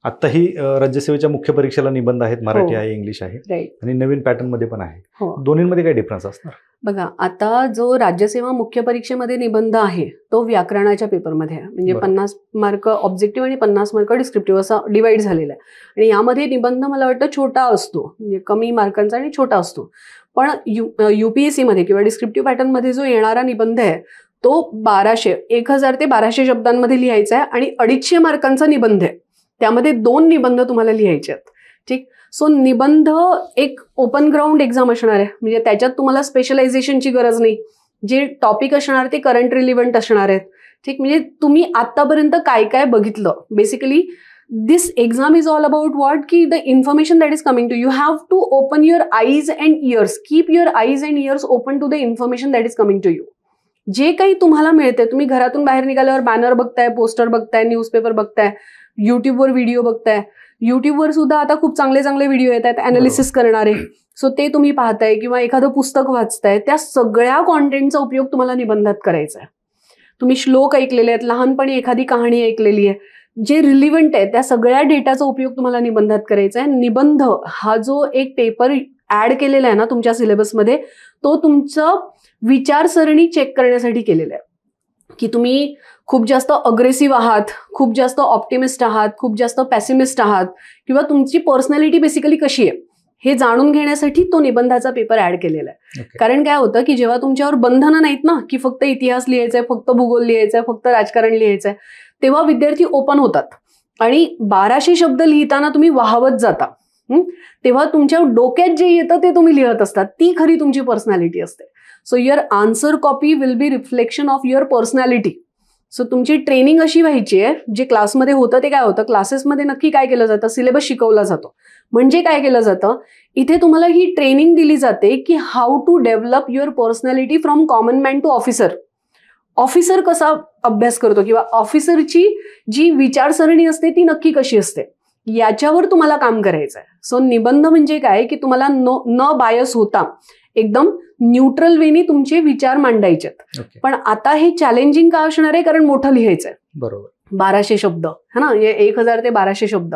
आत्ताही राज्यसेवेच्या मुख्य परीक्षेला निबंध आहेत, मराठी आहे, इंग्लिश आहे आणि नवीन पॅटर्न मध्ये पण आहे. दोन्हीमध्ये काय डिफरन्स असणार? बघा आता जो राज्यसेवा मुख्य परीक्षेमध्ये निबंध आहे तो व्याकरणाच्या पेपरमध्ये आहे, म्हणजे 50 मार्क ऑब्जेक्टिव्ह आणि 50 मार्क डिस्क्रिप्टिव्ह असा डिवाइड झालेला आहे. आणि यामध्ये निबंध मला वाटतं छोटा असतो, म्हणजे कमी मार्कांचा आणि छोटा असतो. पण UPSC मध्ये किंवा डिस्क्रिप्टिव्ह पॅटर्नमध्ये जो येणारा निबंध आहे तो 1000 ते 1200 शब्दांमध्ये लिहायचा आहे आणि 250 मार्कांचा निबंध आहे. त्यामध्ये 2 निबंध तुम्हाला लिहायचे आहेत. ठीक. सो निबंध एक ओपन ग्राउंड एक्झाम असणार आहे, म्हणजे त्याच्यात तुम्हाला स्पेशलायझेशनची गरज नाही. जे टॉपिक असणार ते करंट रिलिव्हंट असणार आहेत. ठीक. म्हणजे तुम्ही आतापर्यंत काय काय बघितलं, basically this exam is all about what की the information that is coming to you have to open your eyes and ears, keep your eyes and ears open to the information that is coming to you. जे काही तुम्हाला मिळते, तुम्ही घरातून बाहेर निघाल्यावर banner बघताय, पोस्टर बघताय, न्यूजपेपर बघताय, युट्यूबवर व्हिडिओ बघताय. युट्यूबवर सुद्धा आता खूप चांगले चांगले व्हिडिओ येत आहेत अनालिसिस करणारे. सो ते तुम्ही पाहताय किंवा एखादं पुस्तक वाचताय, त्या सगळ्या कॉन्टेंटचा उपयोग तुम्हाला निबंधात करायचा आहे. तुम्ही श्लोक ऐकलेले आहेत, लहानपणी एखादी कहाणी ऐकलेली आहे, जे रिलिव्हंट आहे त्या सगळ्या डेटाचा उपयोग तुम्हाला निबंधात करायचा आहे. निबंध हा जो एक पेपर ऍड केलेला आहे ना तुमच्या सिलेबसमध्ये, तो तुमचं विचारसरणी चेक करण्यासाठी केलेला आहे की तुम्ही खूप जास्त अग्रेसिव्ह आहात, खूप जास्त ऑप्टिमिस्ट आहात, खूप जास्त पॅसिमिस्ट आहात, किंवा तुमची पर्सनॅलिटी बेसिकली कशी आहे हे जाणून घेण्यासाठी तो निबंधाचा पेपर ऍड केलेला आहे. कारण काय होतं की जेव्हा तुमच्यावर बंधनं नाहीत ना की फक्त इतिहास लिहायचा आहे, फक्त भूगोल लिहायचा आहे, फक्त राजकारण लिहायचं आहे, तेव्हा विद्यार्थी ओपन होतात आणि 1200 शब्द लिहिताना तुम्ही वाहवत जाता. तेव्हा तुमच्या डोक्यात जे येतं ते तुम्ही लिहत असतात, ती खरी तुमची पर्सनॅलिटी असते. So your answer copy will be reflection of your personality. So तुमची ट्रेनिंग अशी व्हायची आहे, जे क्लासमध्ये होतं ते काय होतं, क्लासेसमध्ये नक्की काय केलं जातं, सिलेबस शिकवला जातो. म्हणजे काय केलं जातं, इथे तुम्हाला ही ट्रेनिंग दिली जाते की how to develop your personality from common man to officer. Officer कसा अभ्यास करतो किंवा ऑफिसरची जी विचारसरणी असते ती नक्की कशी असते, याच्यावर तुम्हाला काम करायचं आहे. सो निबंध म्हणजे काय की तुम्हाला न बायस होता एकदम न्यूट्रल वेनी तुमचे विचार मांडायचे. पण आता हे चॅलेंजिंग का असणार आहे, कारण मोठं लिहायचंय. बरोबर. 1200 शब्द है ना, 1000 ते 1200 शब्द.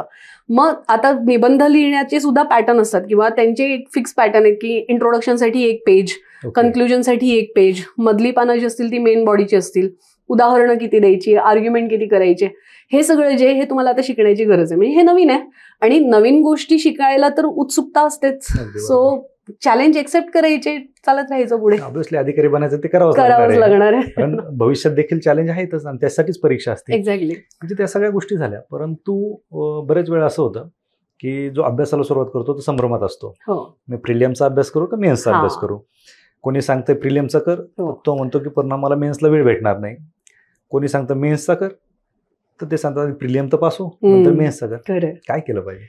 मग आता निबंध लिहिण्याचे सुद्धा पॅटर्न असतात किंवा त्यांचे एक फिक्स पॅटर्न आहे की इंट्रोडक्शनसाठी 1 पेज, कन्क्लुजनसाठी 1 पेज, मधली पानं जी असतील ती मेन बॉडीची असतील, उदाहरणं किती द्यायची, आर्ग्युमेंट किती करायचे, हे सगळं जे हे तुम्हाला आता शिकण्याची गरज आहे. म्हणजे हे नवीन आहे आणि नवीन गोष्टी शिकायला तर उत्सुकता असतेच. सो चॅलेंज एक्सेप्ट करायचे, चालत राहायचं पुढे. ऑब्व्हियसली अधिकारी बनायचं ते करावंच लागणार आहे. कारण भविष्यात देखील चॅलेंज आहेतच आणि त्यासाठीच परीक्षा असते. एक्झॅक्टली. म्हणजे त्या सगळ्या गोष्टी झाल्या. परंतु बरेच वेळा असं होतं की जो अभ्यासाला सुरुवात करतो तो संभ्रमात असतो. मी प्रिलियमचा अभ्यास करू का मेन्सचा अभ्यास करू. कोणी सांगतंय प्रिलियमचा कर, तो म्हणतो की परिणाम मला मेन्सला वेळ भेटणार नाही. कोणी सांगतं मेन्सचा कर, तर ते सांगतात प्रिलियम तर पास हो, नंतर मेन्सचा कर. काय केलं पाहिजे?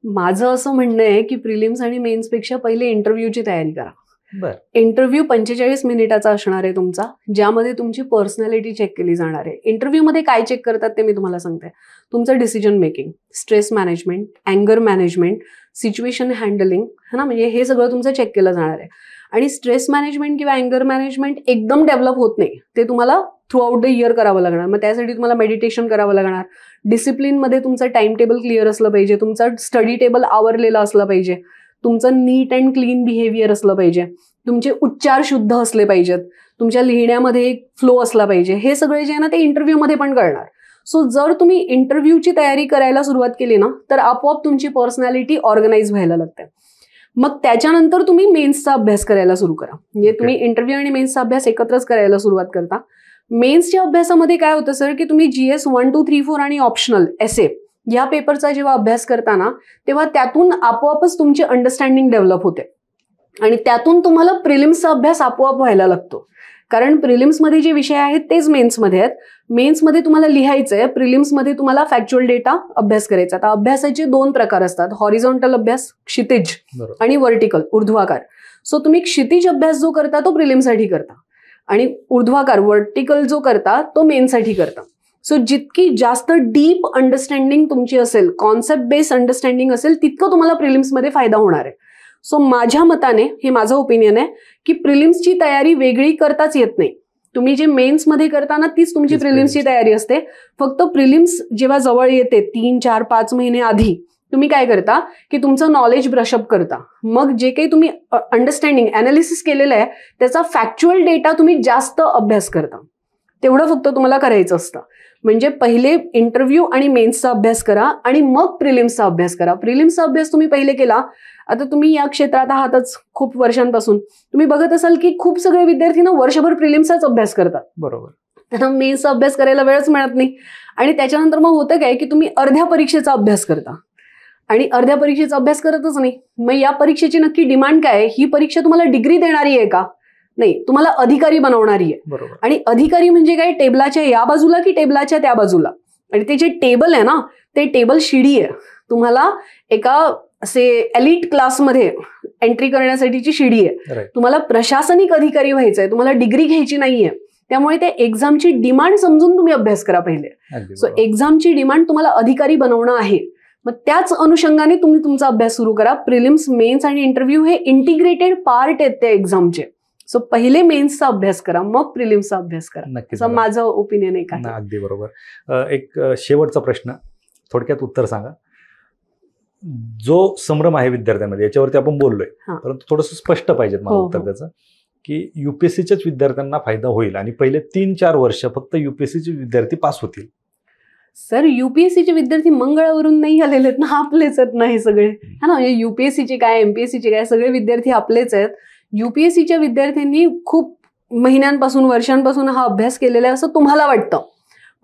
माझं असं म्हणणं आहे की प्रिलिम्स आणि मेन्सपेक्षा पहिले इंटरव्ह्यूची तयारी करा. इंटरव्ह्यू 45 मिनिटाचा असणार आहे तुमचा, ज्यामध्ये तुमची पर्सनॅलिटी चेक केली जाणार आहे. इंटरव्ह्यूमध्ये काय चेक करतात ते मी तुम्हाला सांगते. तुमचं डिसिजन मेकिंग, स्ट्रेस मॅनेजमेंट, अँगर मॅनेजमेंट, सिच्युएशन हँडलिंग, है ना, म्हणजे हे सगळं तुमचं चेक केलं जाणार आहे. आणि स्ट्रेस मॅनेजमेंट किंवा अँगर मॅनेजमेंट एकदम डेव्हलप होत नाही, ते तुम्हाला थ्रू आउट द इयर करावं लागणार. मग त्यासाठी तुम्हाला मेडिटेशन करावं लागणार. डिसिप्लिनमध्ये तुमचं टाइम टेबल क्लिअर असलं पाहिजे, तुमचा स्टडी टेबल आवरलेला असला पाहिजे, तुमचं नीट अँड क्लीन बिहेवियर असलं पाहिजे, तुमचे उच्चार शुद्ध असले पाहिजेत, तुमच्या लिहिण्यामध्ये एक फ्लो असला पाहिजे. हे सगळे जे आहे ना ते इंटरव्ह्यूमध्ये पण कळणार. सो जर तुम्ही इंटरव्ह्यूची तयारी करायला सुरुवात केली ना तर आपोआप तुमची पर्सनॅलिटी ऑर्गनाईज व्हायला लागते. मग त्याच्यानंतर तुम्ही मेन्सचा अभ्यास करायला सुरू करा. म्हणजे तुम्ही इंटरव्ह्यू आणि मेन्सचा अभ्यास एकत्रच करायला सुरुवात करता. मेन्सच्या अभ्यासामध्ये काय होतं सर की तुम्ही GS 1, 2, 3, 4 आणि ऑप्शनल एसे या पेपरचा जेव्हा अभ्यास करताना तेव्हा त्यातून आपोआपच तुमची अंडरस्टँडिंग डेव्हलप होते आणि त्यातून तुम्हाला प्रिलिम्सचा अभ्यास आपोआप व्हायला लागतो. कारण प्रिलिम्समध्ये जे विषय आहेत तेच मेन्समध्ये आहेत. मेन्समध्ये तुम्हाला लिहायचं आहे, प्रिलिम्समध्ये तुम्हाला फॅक्च्युअल डेटा अभ्यास करायचा. आता अभ्यासाचे 2 प्रकार असतात, हॉरिझॉन्टल अभ्यास क्षितिज आणि व्हर्टिकल ऊर्ध्वाकार. सो तुम्ही क्षितिज अभ्यास जो करता तो प्रिलिम्ससाठी करता आणि ऊर्ध्वाकार व्हर्टिकल जो करता तो मेन्ससाठी करता. सो जितकी जास्त डीप अंडरस्टँडिंग तुमची असेल, कॉन्सेप्ट बेस्ड अंडरस्टँडिंग असेल, तितकं तुम्हाला प्रिलिम्समध्ये फायदा होणार आहे. सो माझ्या मताने, हे माझं ओपिनियन आहे की प्रिलिम्सची तयारी वेगळी करताच येत नाही. तुम्ही जे मेन्समध्ये करताना तीच तुमची प्रिलिम्सची तयारी असते. फक्त प्रिलिम्स जेव्हा जवळ येते 3, 4, 5 महिने आधी तुम्ही काय करता की तुमचं नॉलेज ब्रशअप करता. मग जे काही तुम्ही अंडरस्टँडिंग अनालिसिस केलेलं आहे त्याचा फॅक्च्युअल डेटा तुम्ही जास्त अभ्यास करता. तेवढं फक्त तुम्हाला करायचं असतं. म्हणजे पहिले इंटरव्ह्यू आणि मेन्सचा अभ्यास करा आणि मग प्रिलिम्सचा अभ्यास करा. प्रिलिम्सचा अभ्यास तुम्ही पहिले केला, आता तुम्ही या क्षेत्रात आहातच खूप वर्षांपासून, तुम्ही बघत असाल की खूप सगळे विद्यार्थी ना वर्षभर प्रिलिम्सचाच अभ्यास करतात. बरोबर. त्यांना मेन्सचा अभ्यास करायला वेळच मिळत नाही. आणि त्याच्यानंतर मग होतं काय की तुम्ही अर्ध्या परीक्षेचा अभ्यास करता आणि अर्ध्या परीक्षेचा अभ्यास करतच नाही. मग या परीक्षेची नक्की डिमांड काय आहे? ही परीक्षा तुम्हाला डिग्री देणारी आहे का? नाही, तुम्हाला अधिकारी बनवणारी आहे. बरोबर. आणि अधिकारी म्हणजे काय, टेबलाच्या या बाजूला की टेबलाच्या त्या बाजूला. आणि ते जे टेबल आहे ना ते टेबल शिडी आहे. तुम्हाला एका असे एलिट क्लासमध्ये एंट्री करण्यासाठीची शिडी आहे. तुम्हाला प्रशासनिक अधिकारी व्हायचं आहे, तुम्हाला डिग्री घ्यायची नाहीये. त्यामुळे त्या एक्झामची डिमांड समजून तुम्ही अभ्यास करा पहिले. सो एक्झामची डिमांड तुम्हाला अधिकारी बनवणं आहे. मग त्याच अनुषंगाने तुम्ही तुमचा अभ्यास सुरू करा. प्रिलिम्स, मेन्स आणि इंटरव्ह्यू हे इंटिग्रेटेड पार्ट आहेत त्या एक्झामचे. सो पहिले मेन्सचा अभ्यास करा, मग प्रिलिम्सचा अभ्यास करा. नक्कीच, असं माझं ओपिनियन आहे. काय अगदी बरोबर. एक शेवटचा प्रश्न, थोडक्यात उत्तर सांगा. जो संभ्रम आहे विद्यार्थ्यांमध्ये याच्यावरती आपण बोललोय, परंतु थोडंसं स्पष्ट पाहिजे मला उत्तर त्याचं, की युपीएससीच्याच विद्यार्थ्यांना फायदा होईल आणि पहिले 3-4 वर्ष फक्त युपीएससीचे विद्यार्थी पास होतील. सर, युपीएससीचे विद्यार्थी मंगळावरून नाही आलेले आहेत ना, आपलेच आहेत ना हे सगळे, है ना. म्हणजे युपीएससीचे काय, एमपीएससीचे काय, सगळे विद्यार्थी आपलेच आहेत. युपीएससीच्या विद्यार्थ्यांनी खूप महिन्यांपासून, वर्षांपासून हा अभ्यास केलेला आहे असं तुम्हाला वाटतं,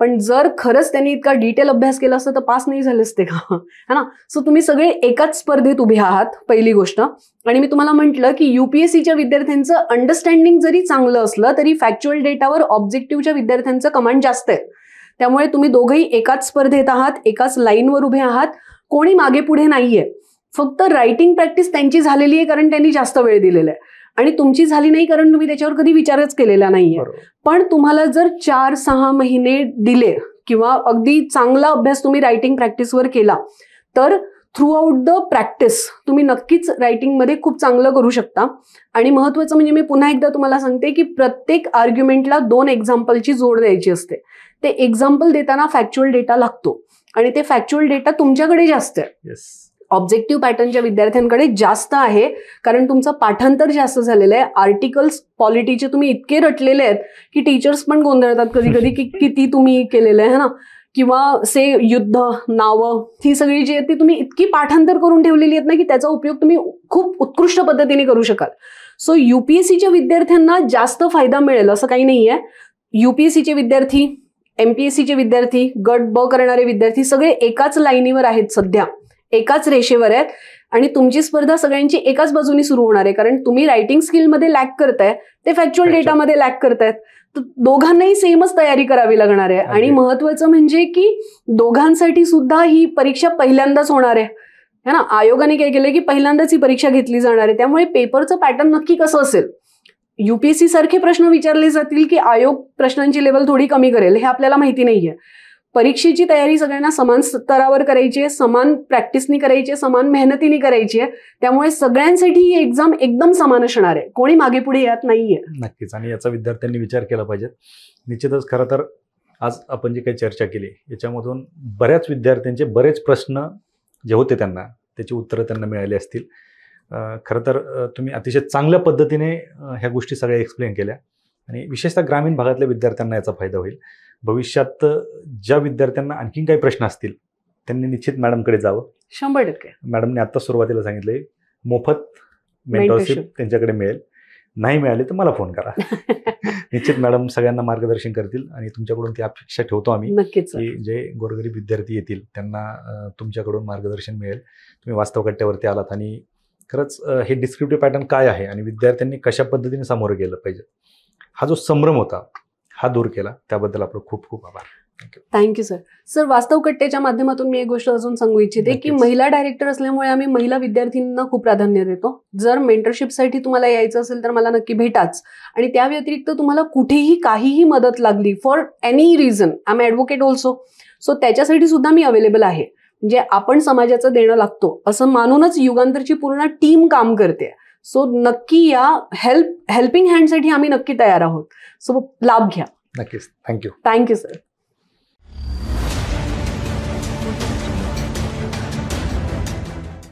पण जर खरंच त्यांनी इतका डिटेल अभ्यास केला असता तर पास नाही झाले असते का, है ना. सो तुम्ही सगळे एकाच स्पर्धेत उभे आहात, पहिली गोष्ट. आणि मी तुम्हाला म्हटलं की युपीएससीच्या विद्यार्थ्यांचं अंडरस्टँडिंग जरी चांगलं असलं तरी फॅक्च्युअल डेटावर ऑब्जेक्टिव्हच्या विद्यार्थ्यांचं कमांड जास्त आहे. त्यामुळे तुम्ही दोघंही एकाच स्पर्धेत आहात, एकाच लाईनवर उभे आहात, कोणी मागे पुढे नाहीये. फक्त रायटिंग प्रॅक्टिस त्यांची झालेली आहे कारण त्यांनी जास्त वेळ दिलेला आहे आणि तुमची झाली नाही कारण तुम्ही त्याच्यावर कधी विचारच केलेला नाहीये. पण तुम्हाला जर 4-6 महिने दिले किंवा अगदी चांगला अभ्यास तुम्ही रायटिंग प्रॅक्टिसवर केला तर थ्रू आउट द प्रॅक्टिस तुम्ही नक्कीच रायटिंगमध्ये खूप चांगलं करू शकता. आणि महत्वाचं म्हणजे मी पुन्हा एकदा तुम्हाला सांगते की प्रत्येक आर्ग्युमेंटला 2 एक्झाम्पलची जोड द्यायची असते. ते एक्झाम्पल देताना फॅक्च्युअल डेटा लागतो आणि ते फॅक्च्युअल डेटा तुमच्याकडे जास्त आहे. ऑब्जेक्टिव्ह पॅटर्नच्या विद्यार्थ्यांकडे जास्त आहे, कारण तुमचं पाठांतर जास्त झालेलं आहे. आर्टिकल्स पॉलिटीचे तुम्ही इतके रटलेले आहेत की टीचर्स पण गोंधळतात कधी कधी की किती तुम्ही केलेलं आहे ना, किंवा से युद्ध, नावं, ही सगळी जी आहेत ती तुम्ही इतकी पाठांतर करून ठेवलेली आहेत ना की त्याचा उपयोग तुम्ही खूप उत्कृष्ट पद्धतीने करू शकाल. सो युपीएससीच्या विद्यार्थ्यांना जास्त फायदा मिळेल असं काही नाहीये. युपीएससीचे विद्यार्थी, एमपीएससीचे विद्यार्थी, गट ब करणारे विद्यार्थी सगळे एकाच लाईनीवर आहेत, सध्या एकाच रेषेवर आहेत, आणि तुमची स्पर्धा सगळ्यांची एकाच बाजूनी सुरू होणार आहे. कारण तुम्ही रायटिंग स्किलमध्ये लॅक करताय, ते फॅक्च्युअल डेटामध्ये लॅक करतायत, तर दोघांनाही सेमच तयारी करावी लागणार आहे. आणि महत्वाचं म्हणजे की दोघांसाठी सुद्धा ही परीक्षा पहिल्यांदाच होणार आहे है ना. आयोगाने काय केलंय की पहिल्यांदाच ही परीक्षा घेतली जाणार आहे. त्यामुळे पेपरचं पॅटर्न नक्की कसं असेल, युपीएससी सारखे प्रश्न विचारले जातील की आयोग प्रश्नांची लेवल थोडी कमी करेल, हे आपल्याला माहिती नाहीये. परीक्षेची तयारी सगळ्यांना समान स्तरावर करायची आहे, समान प्रॅक्टिसनी करायची आहे, समान मेहनतीने करायची आहे. त्यामुळे सगळ्यांसाठी ही एक्झाम एकदम समान असणार आहे, कोणी मागे पुढे यात नाहीये. नक्कीच, आणि याचा विद्यार्थ्यांनी विचार केला पाहिजे. निश्चितच खरं तर आज आपण जी काही चर्चा केली याच्यामधून बऱ्याच विद्यार्थ्यांचे बरेच प्रश्न जे होते त्यांना त्याची उत्तरं त्यांना मिळाली असतील. खरं तर तुम्ही अतिशय चांगल्या पद्धतीने ह्या गोष्टी सगळ्या एक्सप्लेन केल्या, आणि विशेषतः ग्रामीण भागातल्या विद्यार्थ्यांना याचा फायदा होईल. भविष्यात ज्या विद्यार्थ्यांना आणखीन काही प्रश्न असतील त्यांनी निश्चित मॅडमकडे जावं. 100%. मॅडमने आता सुरुवातीला सांगितले मोफत मेंटरशिप त्यांच्याकडे मिळेल, नाही मिळाले तर मला फोन करा. निश्चित मॅडम सगळ्यांना मार्गदर्शन करतील, आणि तुमच्याकडून ती अपेक्षा ठेवतो आम्ही नक्कीच की जे गोरगरीब विद्यार्थी येतील त्यांना तुमच्याकडून मार्गदर्शन मिळेल. तुम्ही वास्तव कट्ट्यावरती आलात, आणि खरंच हे डिस्क्रिप्टिव्ह पॅटर्न काय आहे आणि विद्यार्थ्यांनी कशा पद्धतीने सामोरं गेलं पाहिजे, हा जो संभ्रम होता हा दूर केला, त्याबद्दल आपलं खूप खूप आभार. Thank you sir. सर, वास्तव कट्टेच्या माध्यमातून मी एक गोष्ट अजून सांगू इच्छिते की नक्कीच. महिला डायरेक्टर असल्यामुळे आम्ही महिला विद्यार्थ्यांना खूप प्राधान्य देतो. जर मेंटरशिपसाठी तुम्हाला यायचं असेल तर मला नक्की भेटाच, आणि त्या व्यतिरिक्त तुम्हाला कुठेही काहीही मदत लागली for any reason, I am advocate also, so त्याच्यासाठी सुद्धा मी अवेलेबल आहे. म्हणजे आपण समाजाचं देणं लागतो असं मानूनच युगांतरची पूर्ण टीम काम करते. सो नक्की या हेल्पिंग हँडसाठी आम्ही नक्की तयार आहोत. सो लाभ घ्या. नक्कीच. थँक्यू. Thank you sir.